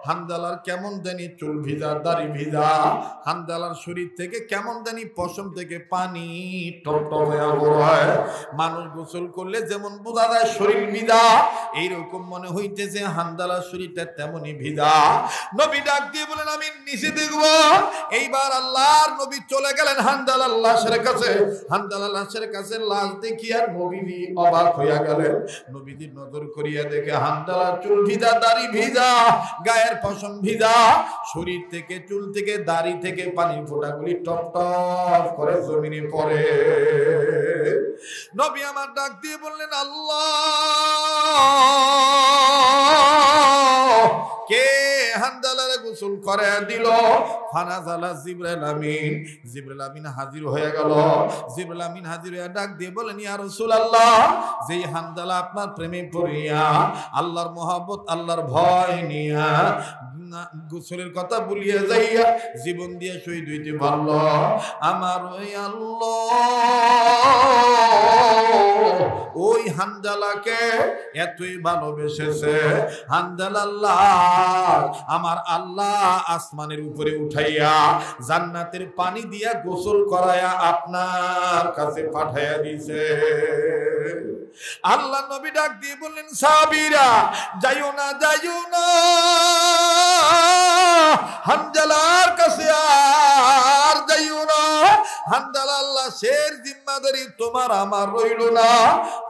হানজালার কেমন জানি চুল ভিজা দাড়ি ভিজা, হানজালার শরীর থেকে কেমন জানি পশম থেকে পানি টপটপ হয়ে বেরোয়। মানুষ গোসল করলে যেমন বোঝা যায় শরীর ভিজা, এইরকম মনে হইতেছে হানজালার শরীরটা তেমনই ভিজা। নবী ডাক দিয়ে বলেন আমি নিচে দেখবো। এইবার আল্লাহর নবী চলে গেলেন হানজালার লাশের কাছে। হানজালার লাশের কাছে লাশ দেখিয়া নবীজি অবাক হইয়া গেলেন। নবীজি নজর করিয়া দেখে হানজালার চুল ভিজা দাড়ি ভিজা, গায়ের পশম ভিজা, শরীর থেকে চুল থেকে দাড়ি থেকে পানির ফোঁটাগুলি টপ টপ করে জমিনে পড়ে। নবী আমার ডাক দিয়ে বললেন আল্লাহ কে হানজালারে গোসল করে দিল? ফানাজালা জিবরাইল আমিন। জিবরাইল আমিন হাজির হয়ে গেল। জিবরাইল আমিন হাজির হয়ে ডাক দিয়ে বলেন ইয়া রাসূলুল্লাহ যেই হানজালা আপনার প্রেমে পড়িয়া আল্লাহর মহব্বত আল্লাহর ভয় নিয়া গোসলের কথা ভুলিয়া যাইয়া জীবন দিয়ে শহীদ হইতে পারল, আমার ওই আল্লাহ ওই হানজালাকে এতই ভালোবেসেছে। হানজালার লাশ আমার আল্লাহ আসমানের উপরে উঠাইয়া জান্নাতের পানি দিয়া গোসল করায়া আপনার কাছে পাঠাইয়া দিয়েছে। আল্লাহ নবী ডাক দিয়ে বললেন সাহাবীরা যাইও না যাইও না, হানজালার কাছে আর যাইও না। হানজালার লাশের জিম্মাদারি তোমার আমার রইল না।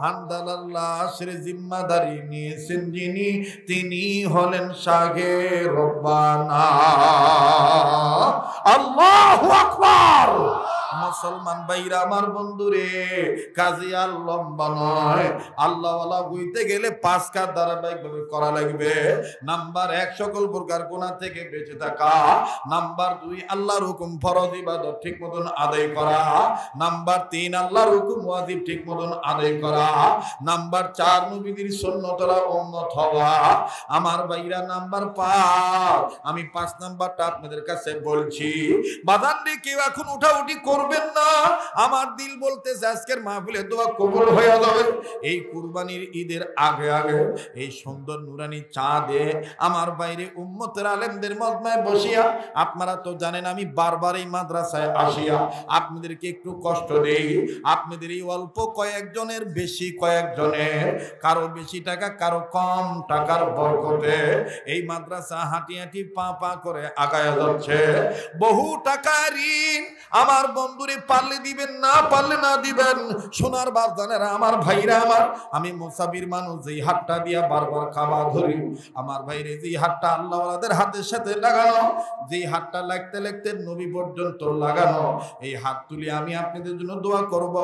হানজালার লাশের জিম্মাদারি নিয়েছেন যিনি, তিনি হলেন শাহে রব্বানা। আল্লাহু আকবার। মুসলমান ভাইরা আমার বন্ধুরে কাজী আর লম্বা নয়, আল্লাহওয়ালা হইতে গেলে 5 কাজ ধারাবাহিকভাবে করা লাগবে। নাম্বার 1 সকল প্রকার গুনাহ থেকে বেঁচে থাকা। নাম্বার 2 আল্লাহর হুকুম ফরজ ইবাদত ঠিক মতন আদায় করা। নাম্বার 3 আল্লাহর হুকুম ওয়াজিব ঠিক মতন আদায় করা। নাম্বার 4 নবীর সুন্নতরা উম্মত হওয়া। আমার ভাইরা নাম্বার 5 আমি 5 নাম্বারটা আপনাদের কাছে বলছি। বাজান রে কেউ এখন উঠাউঠি করবেন না। আমার দিল বলতেছে আজকের মাহফিলে দোয়া কবুল হয়ে যাবে। এই কুরবানির ঈদের আগে আগে এই সুন্দর নুরানি চাঁদে আমার বাইরে উম্মতের আলেমদের মজমায় বসিয়া, আপনারা তো জানেন আমি বারবার এই মাদ্রাসায় আসিয়া আপনাদেরকে একটু কষ্ট দেই। আপনাদের এই অল্প কয়েকজনের বেশি কয়েকজনের, কারো বেশি টাকা কারো কম টাকার বরকতে এই মাদ্রাসা হাঁটি হাঁটি পা পা করে আগায়া যাচ্ছে। বহু টাকা ঋণ আমার বন্ধুরে পারলে দিবেন, না পারলে না দিবেন। সোনার বাজানেরা আমার ভাইরা আমার, আমি মুসাফির মানুষ, যেই হাতটা দিয়া বারবার খাওয়া ধরি আমার ভাইরে, যেই হাতটা আল্লাহওয়ালাদের হাতের সাথে লাগানো, যেই হাতটা লাগতে লাগতে নবী পর্যন্ত লাগানো, এই হাত তুলে আমি আপনাদের জন্য দোয়া করব।